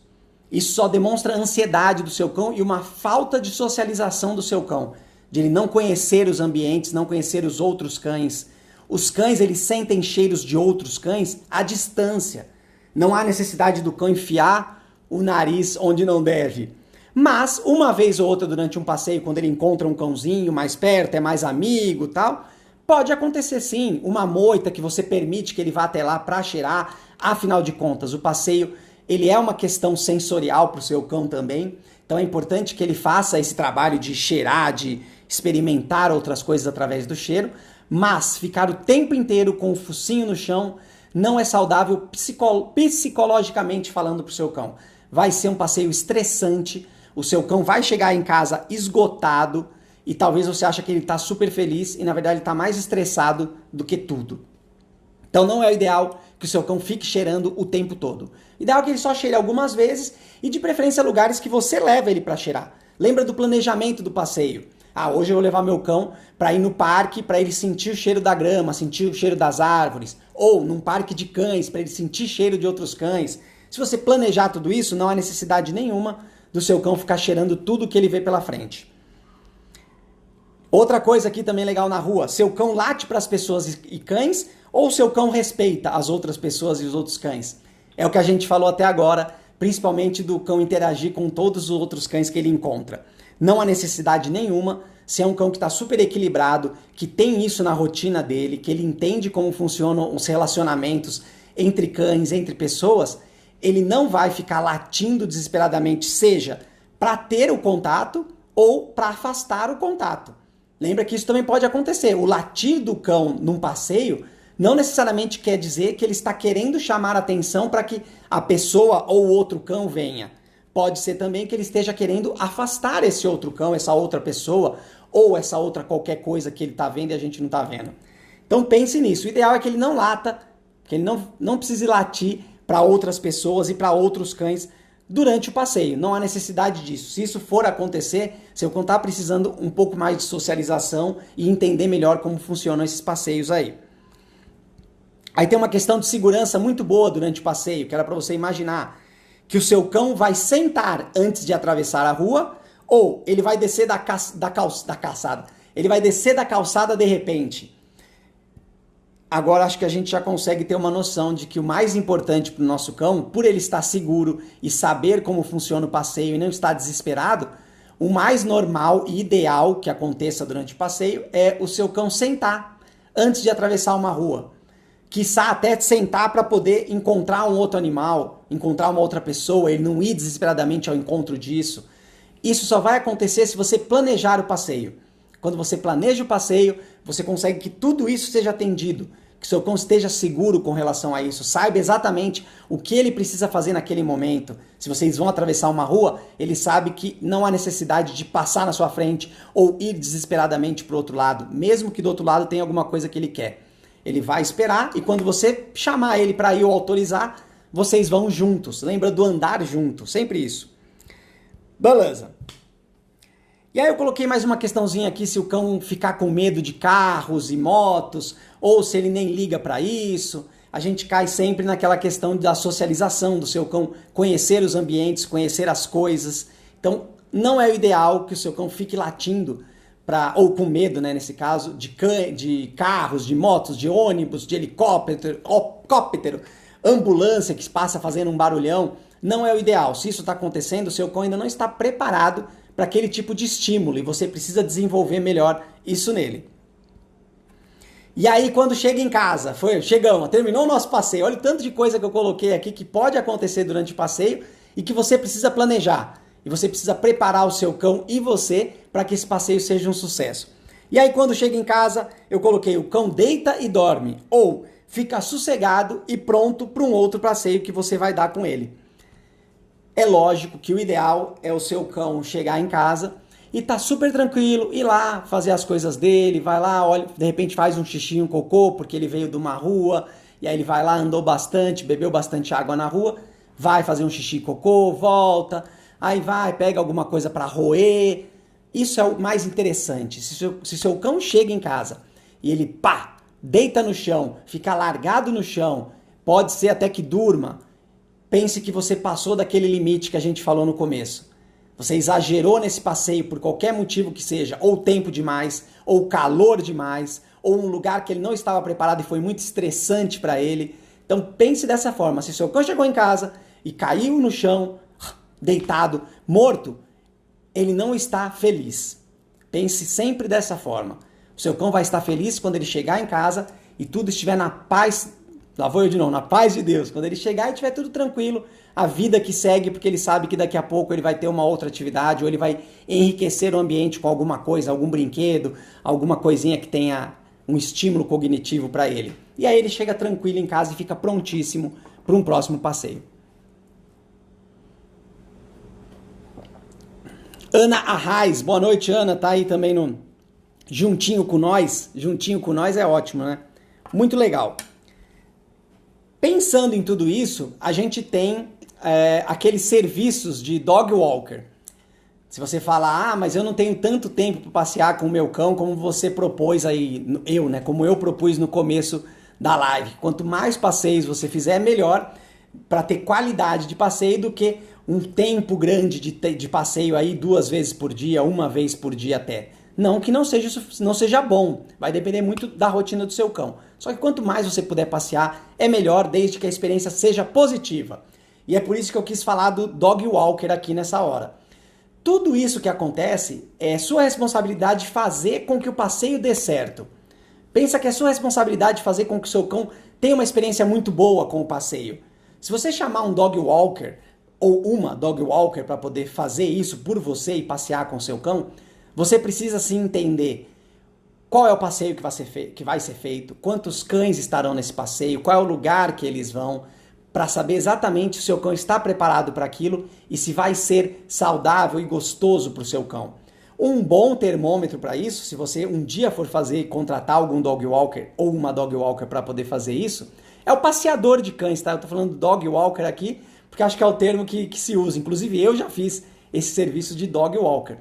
Isso só demonstra a ansiedade do seu cão e uma falta de socialização do seu cão, de ele não conhecer os ambientes, não conhecer os outros cães. Os cães, eles sentem cheiros de outros cães à distância. Não há necessidade do cão enfiar o nariz onde não deve. Mas, uma vez ou outra durante um passeio, quando ele encontra um cãozinho mais perto, é mais amigo e tal, pode acontecer sim, uma moita que você permite que ele vá até lá para cheirar. Afinal de contas, o passeio ele é uma questão sensorial para o seu cão também. Então é importante que ele faça esse trabalho de cheirar, de experimentar outras coisas através do cheiro. Mas ficar o tempo inteiro com o focinho no chão não é saudável psicologicamente falando para o seu cão. Vai ser um passeio estressante, o seu cão vai chegar em casa esgotado e talvez você ache que ele está super feliz e na verdade ele está mais estressado do que tudo. Então não é o ideal que o seu cão fique cheirando o tempo todo. O ideal é que ele só cheire algumas vezes e de preferência lugares que você leva ele para cheirar. Lembra do planejamento do passeio. Hoje eu vou levar meu cão para ir no parque para ele sentir o cheiro da grama, sentir o cheiro das árvores. Ou num parque de cães para ele sentir cheiro de outros cães. Se você planejar tudo isso, não há necessidade nenhuma do seu cão ficar cheirando tudo que ele vê pela frente. Outra coisa aqui também legal na rua, seu cão late para as pessoas e cães ou seu cão respeita as outras pessoas e os outros cães? É o que a gente falou até agora, principalmente do cão interagir com todos os outros cães que ele encontra. Não há necessidade nenhuma, se é um cão que está super equilibrado, que tem isso na rotina dele, que ele entende como funcionam os relacionamentos entre cães, entre pessoas, ele não vai ficar latindo desesperadamente, seja para ter o contato ou para afastar o contato. Lembra que isso também pode acontecer. O latir do cão num passeio não necessariamente quer dizer que ele está querendo chamar atenção para que a pessoa ou outro cão venha. Pode ser também que ele esteja querendo afastar esse outro cão, essa outra pessoa, ou essa outra qualquer coisa que ele está vendo e a gente não está vendo. Então pense nisso. O ideal é que ele não lata, que ele não precise latir para outras pessoas e para outros cães durante o passeio. Não há necessidade disso. Se isso for acontecer, seu cão está precisando um pouco mais de socialização e entender melhor como funcionam esses passeios aí. Aí tem uma questão de segurança muito boa durante o passeio, que era para você imaginar que o seu cão vai sentar antes de atravessar a rua ou ele vai descer da calçada. Ele vai descer da calçada de repente. Agora acho que a gente já consegue ter uma noção de que o mais importante para o nosso cão, por ele estar seguro e saber como funciona o passeio e não estar desesperado, o mais normal e ideal que aconteça durante o passeio é o seu cão sentar antes de atravessar uma rua. Quiçá até sentar para poder encontrar um outro animal, encontrar uma outra pessoa, ele não ir desesperadamente ao encontro disso. Isso só vai acontecer se você planejar o passeio. Quando você planeja o passeio, você consegue que tudo isso seja atendido, que seu cão esteja seguro com relação a isso, saiba exatamente o que ele precisa fazer naquele momento. Se vocês vão atravessar uma rua, ele sabe que não há necessidade de passar na sua frente ou ir desesperadamente para o outro lado, mesmo que do outro lado tenha alguma coisa que ele quer. Ele vai esperar e quando você chamar ele para ir ou autorizar, vocês vão juntos. Lembra do andar junto, sempre isso. Beleza. E aí eu coloquei mais uma questãozinha aqui, se o cão ficar com medo de carros e motos, ou se ele nem liga para isso. A gente cai sempre naquela questão da socialização do seu cão, conhecer os ambientes, conhecer as coisas. Então, não é o ideal que o seu cão fique latindo, ou com medo, né, nesse caso, de carros, de motos, de ônibus, de helicóptero, ambulância que passa fazendo um barulhão. Não é o ideal. Se isso está acontecendo, o seu cão ainda não está preparado para aquele tipo de estímulo e você precisa desenvolver melhor isso nele. E aí quando chega em casa, chegamos, terminou o nosso passeio, olha o tanto de coisa que eu coloquei aqui que pode acontecer durante o passeio e que você precisa planejar. E você precisa preparar o seu cão e você para que esse passeio seja um sucesso. E aí quando chega em casa, eu coloquei o cão deita e dorme, ou fica sossegado e pronto para um outro passeio que você vai dar com ele. É lógico que o ideal é o seu cão chegar em casa e tá super tranquilo, ir lá fazer as coisas dele, vai lá, olha, de repente faz um xixi, um cocô, porque ele veio de uma rua, e aí ele vai lá, andou bastante, bebeu bastante água na rua, vai fazer um xixi, cocô, volta, aí vai, pega alguma coisa para roer. Isso é o mais interessante. Se seu cão chega em casa e ele, pá, deita no chão, fica largado no chão, pode ser até que durma, pense que você passou daquele limite que a gente falou no começo. Você exagerou nesse passeio por qualquer motivo que seja, ou tempo demais, ou calor demais, ou um lugar que ele não estava preparado e foi muito estressante para ele. Então pense dessa forma, se seu cão chegou em casa e caiu no chão, deitado, morto, ele não está feliz. Pense sempre dessa forma. O seu cão vai estar feliz quando ele chegar em casa e tudo estiver na paz, lá vou eu de novo, na paz de Deus. Quando ele chegar e estiver tudo tranquilo, a vida que segue, porque ele sabe que daqui a pouco ele vai ter uma outra atividade, ou ele vai enriquecer o ambiente com alguma coisa, algum brinquedo, alguma coisinha que tenha um estímulo cognitivo para ele. E aí ele chega tranquilo em casa e fica prontíssimo para um próximo passeio. Ana Arraes, boa noite, Ana, tá aí também no juntinho com nós. Juntinho com nós é ótimo, né? Muito legal. Pensando em tudo isso, a gente tem aqueles serviços de dog walker. Se você fala, mas eu não tenho tanto tempo para passear com o meu cão como você propôs aí, como eu propus no começo da live. Quanto mais passeios você fizer, melhor para ter qualidade de passeio do que um tempo grande de passeio aí 2 vezes por dia, 1 vez por dia até. Não que não seja bom, vai depender muito da rotina do seu cão. Só que quanto mais você puder passear, é melhor, desde que a experiência seja positiva. E é por isso que eu quis falar do dog walker aqui nessa hora. Tudo isso que acontece é sua responsabilidade fazer com que o passeio dê certo. Pensa que é sua responsabilidade fazer com que o seu cão tenha uma experiência muito boa com o passeio. Se você chamar um dog walker ou uma dog walker para poder fazer isso por você e passear com o seu cão, você precisa sim entender qual é o passeio que vai ser feito, quantos cães estarão nesse passeio, qual é o lugar que eles vão, para saber exatamente se o seu cão está preparado para aquilo e se vai ser saudável e gostoso para o seu cão. Um bom termômetro para isso, se você um dia for fazer e contratar algum dog walker ou uma dog walker para poder fazer isso, é o passeador de cães, tá? Eu tô falando dog walker aqui, porque acho que é o termo que se usa. Inclusive eu já fiz esse serviço de dog walker.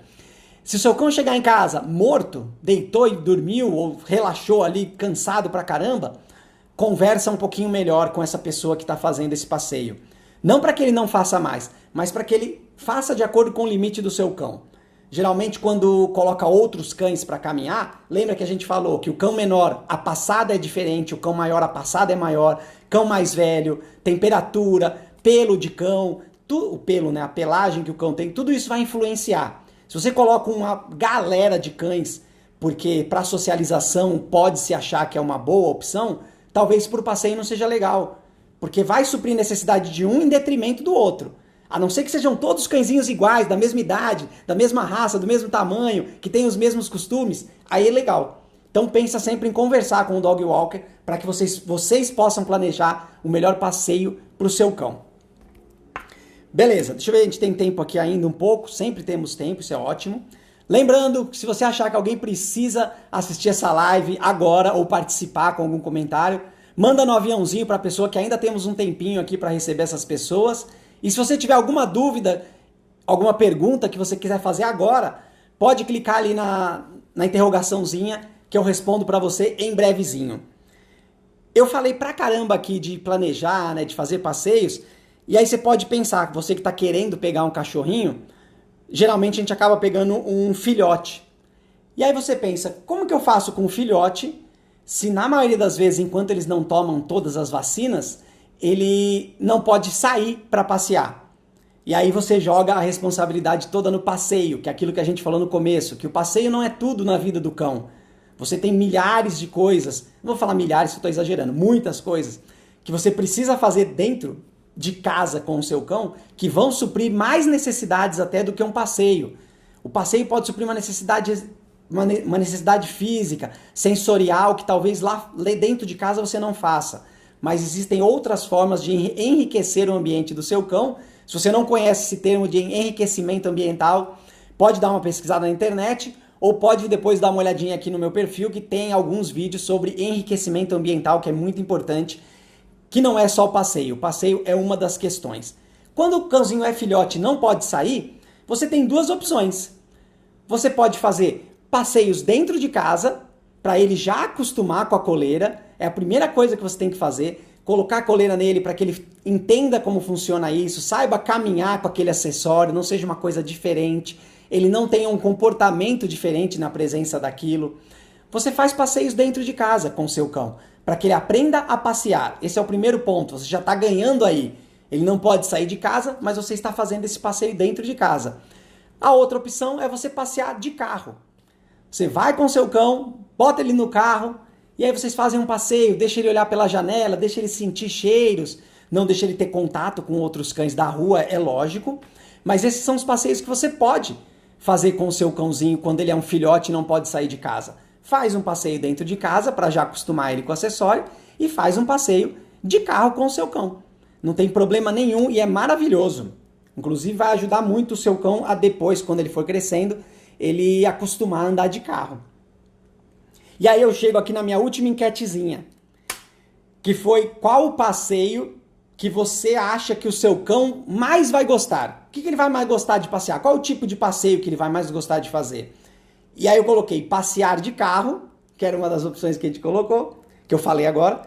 Se o seu cão chegar em casa morto, deitou e dormiu ou relaxou ali, cansado pra caramba, conversa um pouquinho melhor com essa pessoa que está fazendo esse passeio. Não para que ele não faça mais, mas para que ele faça de acordo com o limite do seu cão. Geralmente quando coloca outros cães para caminhar, lembra que a gente falou que o cão menor, a passada é diferente, o cão maior, a passada é maior, cão mais velho, temperatura, pelo de cão, o pelo, né, a pelagem que o cão tem, tudo isso vai influenciar. Se você coloca uma galera de cães, porque para socialização pode-se achar que é uma boa opção, talvez por passeio não seja legal, porque vai suprir necessidade de um em detrimento do outro. A não ser que sejam todos cãezinhos iguais, da mesma idade, da mesma raça, do mesmo tamanho, que tenham os mesmos costumes, aí é legal. Então pensa sempre em conversar com o dog walker para que vocês possam planejar o melhor passeio para o seu cão. Beleza, deixa eu ver, a gente tem tempo aqui ainda um pouco, sempre temos tempo, isso é ótimo. Lembrando que se você achar que alguém precisa assistir essa live agora ou participar com algum comentário, manda no aviãozinho para a pessoa, que ainda temos um tempinho aqui para receber essas pessoas. E se você tiver alguma dúvida, alguma pergunta que você quiser fazer agora, pode clicar ali na interrogaçãozinha que eu respondo para você em brevezinho. Eu falei pra caramba aqui de planejar, né, de fazer passeios, e aí você pode pensar, você que está querendo pegar um cachorrinho, geralmente a gente acaba pegando um filhote. E aí você pensa, como que eu faço com um filhote se na maioria das vezes, enquanto eles não tomam todas as vacinas, ele não pode sair para passear? E aí você joga a responsabilidade toda no passeio, que é aquilo que a gente falou no começo, que o passeio não é tudo na vida do cão. Você tem milhares de coisas, não vou falar milhares, eu estou exagerando, muitas coisas, que você precisa fazer dentro de casa com o seu cão, que vão suprir mais necessidades até do que um passeio. O passeio pode suprir uma necessidade uma necessidade física, sensorial, que talvez lá dentro de casa você não faça. Mas existem outras formas de enriquecer o ambiente do seu cão. Se você não conhece esse termo de enriquecimento ambiental, pode dar uma pesquisada na internet ou pode depois dar uma olhadinha aqui no meu perfil, que tem alguns vídeos sobre enriquecimento ambiental, que é muito importante, que não é só o passeio. O passeio é uma das questões. Quando o cãozinho é filhote e não pode sair, você tem duas opções. Você pode fazer passeios dentro de casa, para ele já acostumar com a coleira. É a primeira coisa que você tem que fazer. Colocar a coleira nele para que ele entenda como funciona isso, saiba caminhar com aquele acessório, não seja uma coisa diferente, ele não tenha um comportamento diferente na presença daquilo. Você faz passeios dentro de casa com o seu cão, para que ele aprenda a passear. Esse é o primeiro ponto, você já está ganhando aí. Ele não pode sair de casa, mas você está fazendo esse passeio dentro de casa. A outra opção é você passear de carro. Você vai com o seu cão, bota ele no carro, e aí vocês fazem um passeio, deixa ele olhar pela janela, deixa ele sentir cheiros, não deixa ele ter contato com outros cães da rua, é lógico. Mas esses são os passeios que você pode fazer com o seu cãozinho quando ele é um filhote e não pode sair de casa. Faz um passeio dentro de casa para já acostumar ele com o acessório e faz um passeio de carro com o seu cão. Não tem problema nenhum e é maravilhoso. Inclusive vai ajudar muito o seu cão a depois, quando ele for crescendo, ele acostumar a andar de carro. E aí eu chego aqui na minha última enquetezinha, que foi qual o passeio que você acha que o seu cão mais vai gostar? O que ele vai mais gostar de passear? Qual o tipo de passeio que ele vai mais gostar de fazer? E aí eu coloquei passear de carro, que era uma das opções que a gente colocou, que eu falei agora.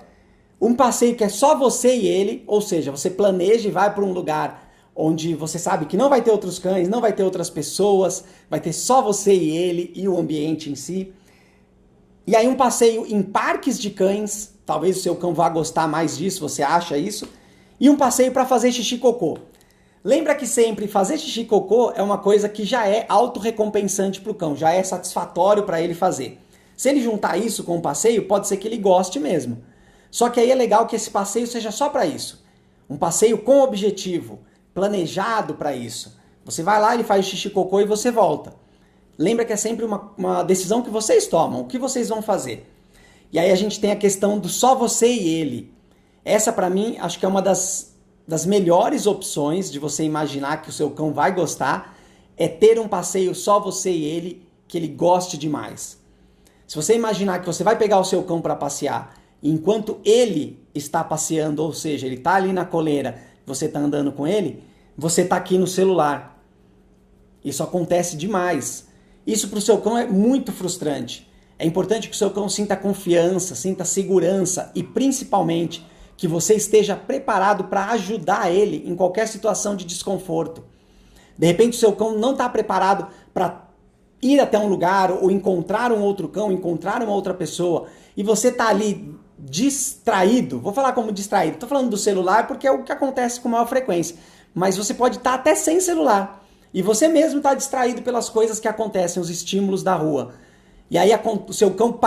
Um passeio que é só você e ele, ou seja, você planeja e vai para um lugar onde você sabe que não vai ter outros cães, não vai ter outras pessoas, vai ter só você e ele e o ambiente em si. E aí um passeio em parques de cães, talvez o seu cão vá gostar mais disso, você acha isso? E um passeio para fazer xixi cocô. Lembra que sempre fazer xixi cocô é uma coisa que já é autorrecompensante para o cão, já é satisfatório para ele fazer. Se ele juntar isso com o passeio, pode ser que ele goste mesmo. Só que aí é legal que esse passeio seja só para isso. Um passeio com objetivo, planejado para isso. Você vai lá, ele faz xixi cocô e você volta. Lembra que é sempre uma decisão que vocês tomam, o que vocês vão fazer. E aí a gente tem a questão do só você e ele. Essa para mim acho que é uma das melhores opções de você imaginar que o seu cão vai gostar, é ter um passeio só você e ele, que ele goste demais. Se você imaginar que você vai pegar o seu cão para passear, e enquanto ele está passeando, ou seja, ele está ali na coleira, você está andando com ele, você está aqui no celular. Isso acontece demais. Isso para o seu cão é muito frustrante. É importante que o seu cão sinta confiança, sinta segurança e principalmente que você esteja preparado para ajudar ele em qualquer situação de desconforto. De repente o seu cão não está preparado para ir até um lugar ou encontrar um outro cão, encontrar uma outra pessoa e você está ali distraído. Vou falar como distraído. Estou falando do celular porque é o que acontece com maior frequência. Mas você pode estar até sem celular. E você mesmo está distraído pelas coisas que acontecem, os estímulos da rua. E aí o seu cão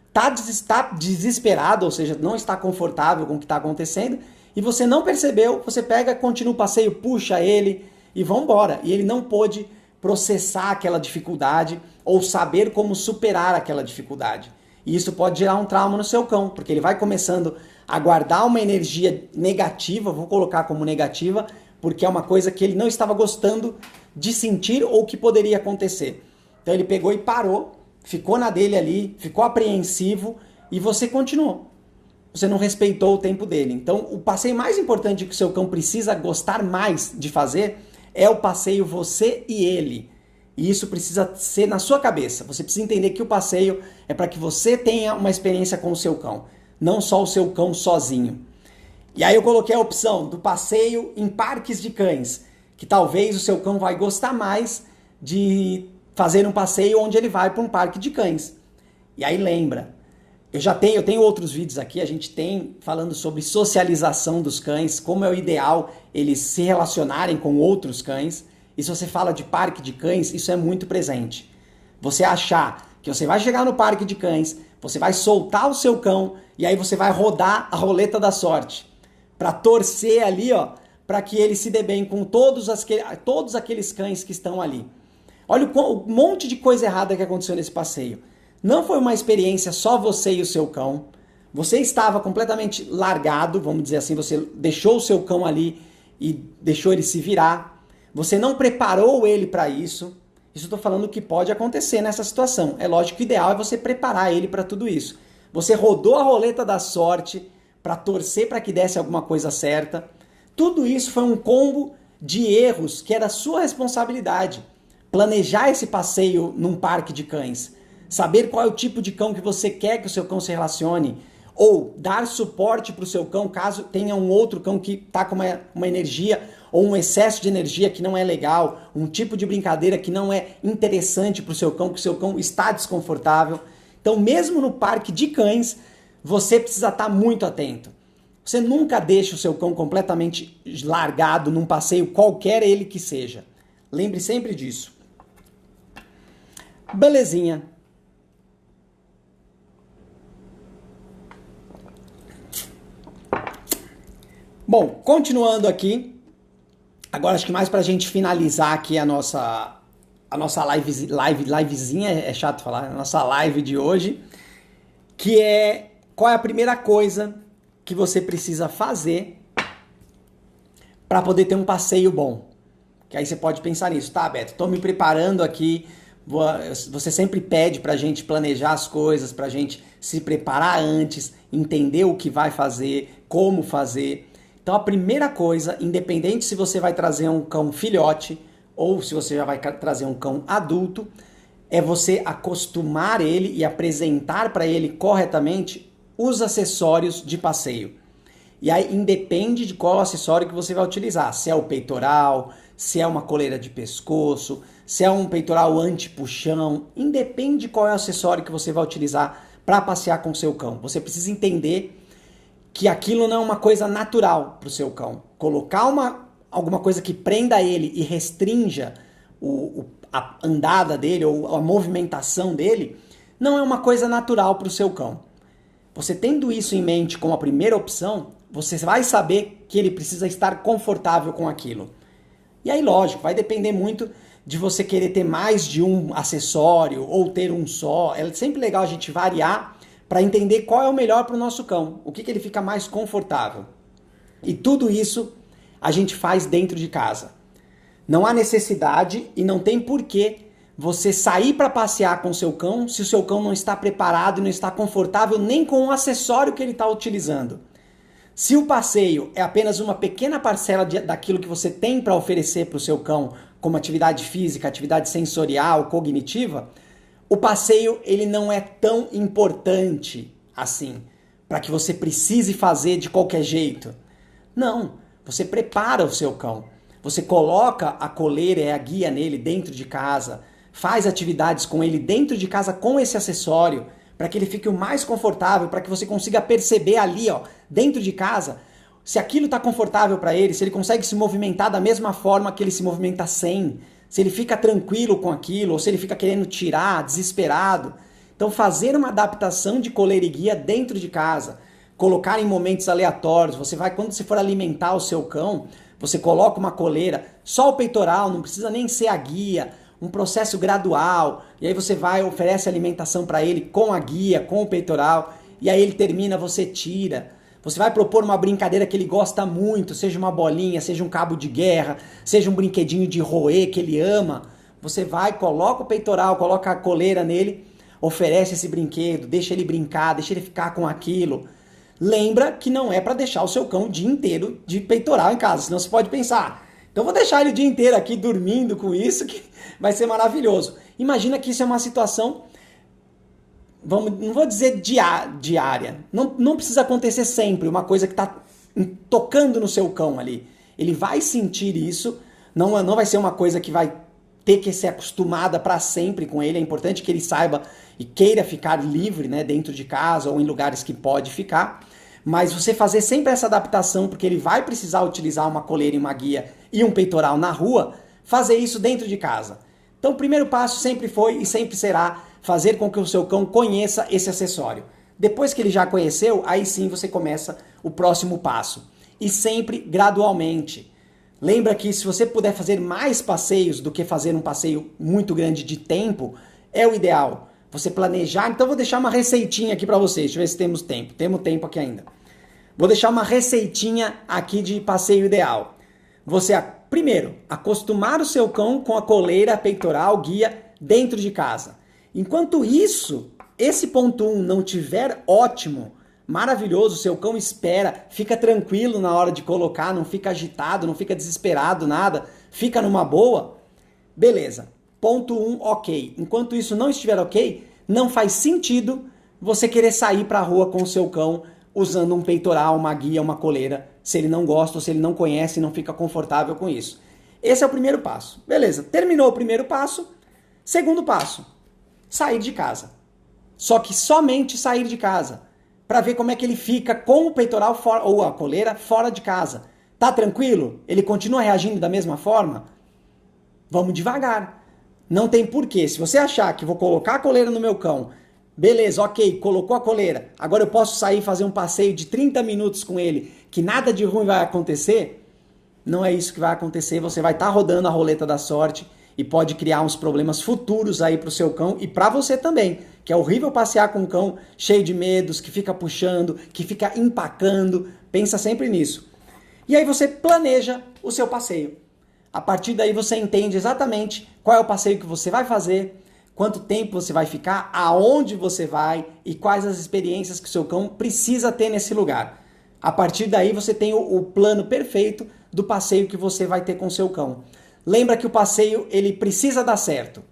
está desesperado, ou seja, não está confortável com o que está acontecendo, e você não percebeu, você pega, continua o passeio, puxa ele e vão embora. E ele não pôde processar aquela dificuldade ou saber como superar aquela dificuldade. E isso pode gerar um trauma no seu cão, porque ele vai começando a guardar uma energia negativa, vou colocar como negativa, porque é uma coisa que ele não estava gostando de sentir ou que poderia acontecer. Então ele pegou e parou, ficou na dele ali, ficou apreensivo e você continuou. Você não respeitou o tempo dele. Então o passeio mais importante que o seu cão precisa gostar mais de fazer é o passeio você e ele. E isso precisa ser na sua cabeça. Você precisa entender que o passeio é para que você tenha uma experiência com o seu cão, não só o seu cão sozinho. E aí eu coloquei a opção do passeio em parques de cães, que talvez o seu cão vai gostar mais de fazer um passeio onde ele vai para um parque de cães. E aí lembra, eu tenho outros vídeos aqui, a gente tem falando sobre socialização dos cães, como é o ideal eles se relacionarem com outros cães. E se você fala de parque de cães, isso é muito presente. Você achar que você vai chegar no parque de cães, você vai soltar o seu cão e aí você vai rodar a roleta da sorte para torcer ali, ó, para que ele se dê bem com todos aqueles cães que estão ali. Olha o monte de coisa errada que aconteceu nesse passeio. Não foi uma experiência só você e o seu cão. Você estava completamente largado, vamos dizer assim, você deixou o seu cão ali e deixou ele se virar. Você não preparou ele para isso. Isso eu estou falando que pode acontecer nessa situação. É lógico que o ideal é você preparar ele para tudo isso. Você rodou a roleta da sorte para torcer para que desse alguma coisa certa. Tudo isso foi um combo de erros que era sua responsabilidade. Planejar esse passeio num parque de cães, saber qual é o tipo de cão que você quer que o seu cão se relacione, ou dar suporte para o seu cão caso tenha um outro cão que está com uma energia ou um excesso de energia que não é legal, um tipo de brincadeira que não é interessante para o seu cão, que o seu cão está desconfortável. Então, mesmo no parque de cães, você precisa estar muito atento. Você nunca deixa o seu cão completamente largado num passeio, qualquer ele que seja. Lembre sempre disso. Belezinha. Bom, continuando aqui, agora acho que mais pra gente finalizar aqui a nossa livezinha, é chato falar, a nossa live de hoje, que é qual é a primeira coisa que você precisa fazer para poder ter um passeio bom. Que aí você pode pensar nisso, tá, Beto? Tô me preparando aqui, você sempre pede pra gente planejar as coisas, pra gente se preparar antes, entender o que vai fazer, como fazer. Então a primeira coisa, independente se você vai trazer um cão filhote ou se você já vai trazer um cão adulto, é você acostumar ele e apresentar para ele corretamente os acessórios de passeio. E aí independe de qual acessório que você vai utilizar, se é o peitoral, se é uma coleira de pescoço, se é um peitoral anti-puxão, independe de qual é o acessório que você vai utilizar para passear com o seu cão. Você precisa entender que aquilo não é uma coisa natural para o seu cão. Colocar alguma coisa que prenda ele e restrinja a andada dele ou a movimentação dele, não é uma coisa natural para o seu cão. Você tendo isso em mente como a primeira opção, você vai saber que ele precisa estar confortável com aquilo. E aí, lógico, vai depender muito de você querer ter mais de um acessório ou ter um só. É sempre legal a gente variar para entender qual é o melhor para o nosso cão, o que ele fica mais confortável. E tudo isso a gente faz dentro de casa. Não há necessidade e não tem porquê você sair para passear com o seu cão se o seu cão não está preparado e não está confortável nem com o acessório que ele está utilizando. Se o passeio é apenas uma pequena parcela daquilo que você tem para oferecer para o seu cão, como atividade física, atividade sensorial, cognitiva, o passeio ele não é tão importante assim, para que você precise fazer de qualquer jeito. Não, você prepara o seu cão. Você coloca a coleira e a guia nele dentro de casa, faz atividades com ele dentro de casa com esse acessório, para que ele fique o mais confortável, para que você consiga perceber ali, ó, dentro de casa, se aquilo está confortável para ele, se ele consegue se movimentar da mesma forma que ele se movimenta sem, se ele fica tranquilo com aquilo, ou se ele fica querendo tirar, desesperado. Então fazer uma adaptação de coleira e guia dentro de casa, colocar em momentos aleatórios, quando você for alimentar o seu cão, você coloca uma coleira, só o peitoral, não precisa nem ser a guia, um processo gradual, e aí você oferece alimentação para ele com a guia, com o peitoral, e aí ele termina, você tira. Você vai propor uma brincadeira que ele gosta muito, seja uma bolinha, seja um cabo de guerra, seja um brinquedinho de roer que ele ama. Você coloca o peitoral, coloca a coleira nele, oferece esse brinquedo, deixa ele brincar, deixa ele ficar com aquilo. Lembra que não é para deixar o seu cão o dia inteiro de peitoral em casa, senão você pode pensar, então vou deixar ele o dia inteiro aqui dormindo com isso, que vai ser maravilhoso. Imagina que isso é uma situação, não vou dizer diária, não precisa acontecer sempre, uma coisa que está tocando no seu cão ali. Ele vai sentir isso, não vai ser uma coisa que vai ter que ser acostumada para sempre com ele. É importante que ele saiba e queira ficar livre, né, dentro de casa ou em lugares que pode ficar. Mas você fazer sempre essa adaptação, porque ele vai precisar utilizar uma coleira e uma guia e um peitoral na rua, fazer isso dentro de casa. Então o primeiro passo sempre foi e sempre será fazer com que o seu cão conheça esse acessório. Depois que ele já conheceu, aí sim você começa o próximo passo. E sempre gradualmente. Lembra que se você puder fazer mais passeios do que fazer um passeio muito grande de tempo, é o ideal. Você planejar, então vou deixar uma receitinha aqui para vocês, deixa eu ver se temos tempo. Temos tempo aqui ainda. Vou deixar uma receitinha aqui de passeio ideal. Você, primeiro, acostumar o seu cão com a coleira peitoral, guia, dentro de casa. Enquanto isso, esse ponto 1 não tiver ótimo, maravilhoso, seu cão espera, fica tranquilo na hora de colocar, não fica agitado, não fica desesperado, nada, fica numa boa, beleza. Ponto 1, ok. Enquanto isso não estiver ok, não faz sentido você querer sair para a rua com o seu cão usando um peitoral, uma guia, uma coleira, se ele não gosta ou se ele não conhece e não fica confortável com isso. Esse é o primeiro passo. Beleza, terminou o primeiro passo. Segundo passo, sair de casa. Só que somente sair de casa, para ver como é que ele fica com o peitoral fora, ou a coleira fora de casa. Tá tranquilo? Ele continua reagindo da mesma forma? Vamos devagar. Não tem porquê. Se você achar que vou colocar a coleira no meu cão, beleza, ok, colocou a coleira, agora eu posso sair e fazer um passeio de 30 minutos com ele, que nada de ruim vai acontecer, não é isso que vai acontecer. Você vai estar rodando a roleta da sorte e pode criar uns problemas futuros aí para o seu cão e para você também, que é horrível passear com um cão cheio de medos, que fica puxando, que fica empacando. Pensa sempre nisso. E aí você planeja o seu passeio. A partir daí você entende exatamente qual é o passeio que você vai fazer, quanto tempo você vai ficar, aonde você vai e quais as experiências que o seu cão precisa ter nesse lugar. A partir daí você tem o plano perfeito do passeio que você vai ter com o seu cão. Lembra que o passeio ele precisa dar certo.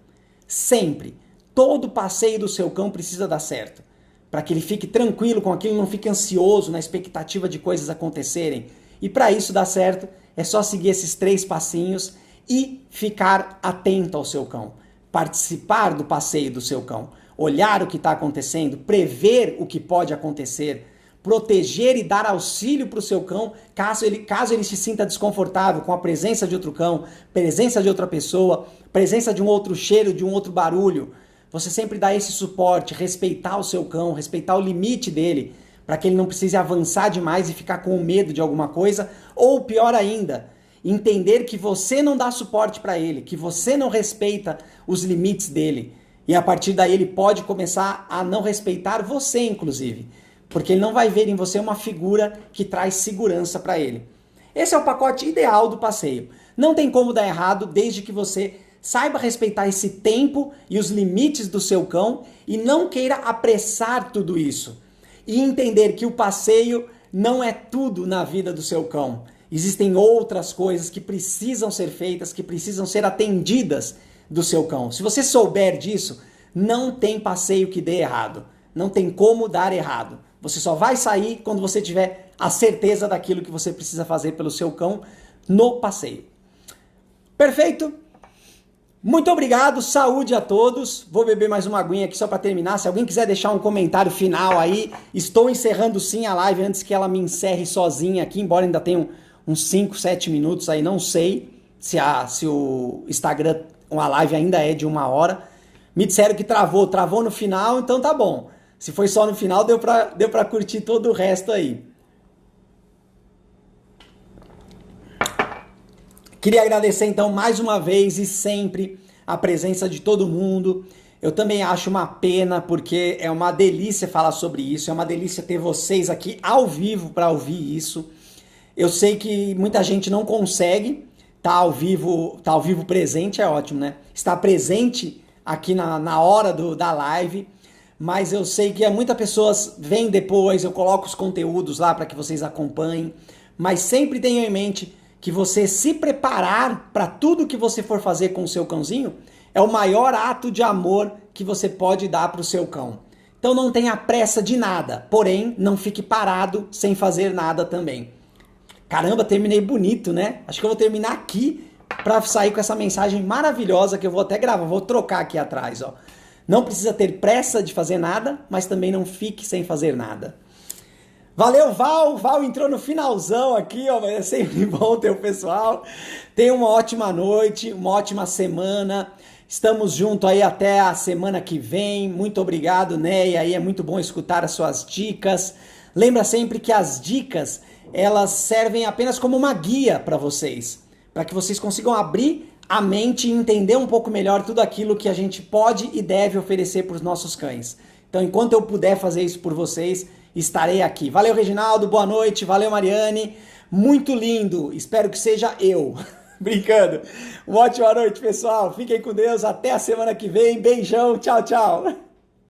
Sempre. Todo passeio do seu cão precisa dar certo. Para que ele fique tranquilo com aquilo, não fique ansioso na expectativa de coisas acontecerem. E para isso dar certo, é só seguir esses 3 passinhos e ficar atento ao seu cão. Participar do passeio do seu cão, olhar o que está acontecendo, prever o que pode acontecer, proteger e dar auxílio para o seu cão caso ele se sinta desconfortável com a presença de outro cão, presença de outra pessoa, presença de um outro cheiro, de um outro barulho. Você sempre dá esse suporte, respeitar o seu cão, respeitar o limite dele, para que ele não precise avançar demais e ficar com medo de alguma coisa, ou pior ainda, entender que você não dá suporte para ele, que você não respeita os limites dele. E a partir daí ele pode começar a não respeitar você, inclusive. Porque ele não vai ver em você uma figura que traz segurança para ele. Esse é o pacote ideal do passeio. Não tem como dar errado desde que você saiba respeitar esse tempo e os limites do seu cão e não queira apressar tudo isso. E entender que o passeio não é tudo na vida do seu cão. Existem outras coisas que precisam ser feitas, que precisam ser atendidas do seu cão. Se você souber disso, não tem passeio que dê errado. Não tem como dar errado. Você só vai sair quando você tiver a certeza daquilo que você precisa fazer pelo seu cão no passeio. Perfeito? Muito obrigado, saúde a todos. Vou beber mais uma aguinha aqui só para terminar. Se alguém quiser deixar um comentário final aí, estou encerrando sim a live antes que ela me encerre sozinha aqui, embora ainda tenha uns 5, 7 minutos aí, não sei se o Instagram, uma live ainda é de 1 hora. Me disseram que travou no final, então tá bom. Se foi só no final, deu pra curtir todo o resto aí. Queria agradecer então mais uma vez e sempre a presença de todo mundo. Eu também acho uma pena porque é uma delícia falar sobre isso, é uma delícia ter vocês aqui ao vivo para ouvir isso. Eu sei que muita gente não consegue estar ao vivo presente, é ótimo, né? Estar presente aqui na hora da live, mas eu sei que muitas pessoas vêm depois, eu coloco os conteúdos lá para que vocês acompanhem, mas sempre tenham em mente que você se preparar para tudo que você for fazer com o seu cãozinho é o maior ato de amor que você pode dar para o seu cão. Então não tenha pressa de nada, porém não fique parado sem fazer nada também. Caramba, terminei bonito, né? Acho que eu vou terminar aqui para sair com essa mensagem maravilhosa que eu vou até gravar, vou trocar aqui atrás, ó. Não precisa ter pressa de fazer nada, mas também não fique sem fazer nada. Valeu, Val! Val entrou no finalzão aqui, ó, é sempre bom ter o pessoal. Tenha uma ótima noite, uma ótima semana. Estamos juntos aí até a semana que vem. Muito obrigado, né? E aí é muito bom escutar as suas dicas. Lembra sempre que as dicas, elas servem apenas como uma guia para vocês. para que vocês consigam abrir a mente e entender um pouco melhor tudo aquilo que a gente pode e deve oferecer para os nossos cães. Então, enquanto eu puder fazer isso por vocês, estarei aqui. Valeu, Reginaldo, boa noite, valeu, Mariane, muito lindo, espero que seja eu. Brincando. Uma ótima noite, pessoal, fiquem com Deus, até a semana que vem, beijão, tchau, tchau.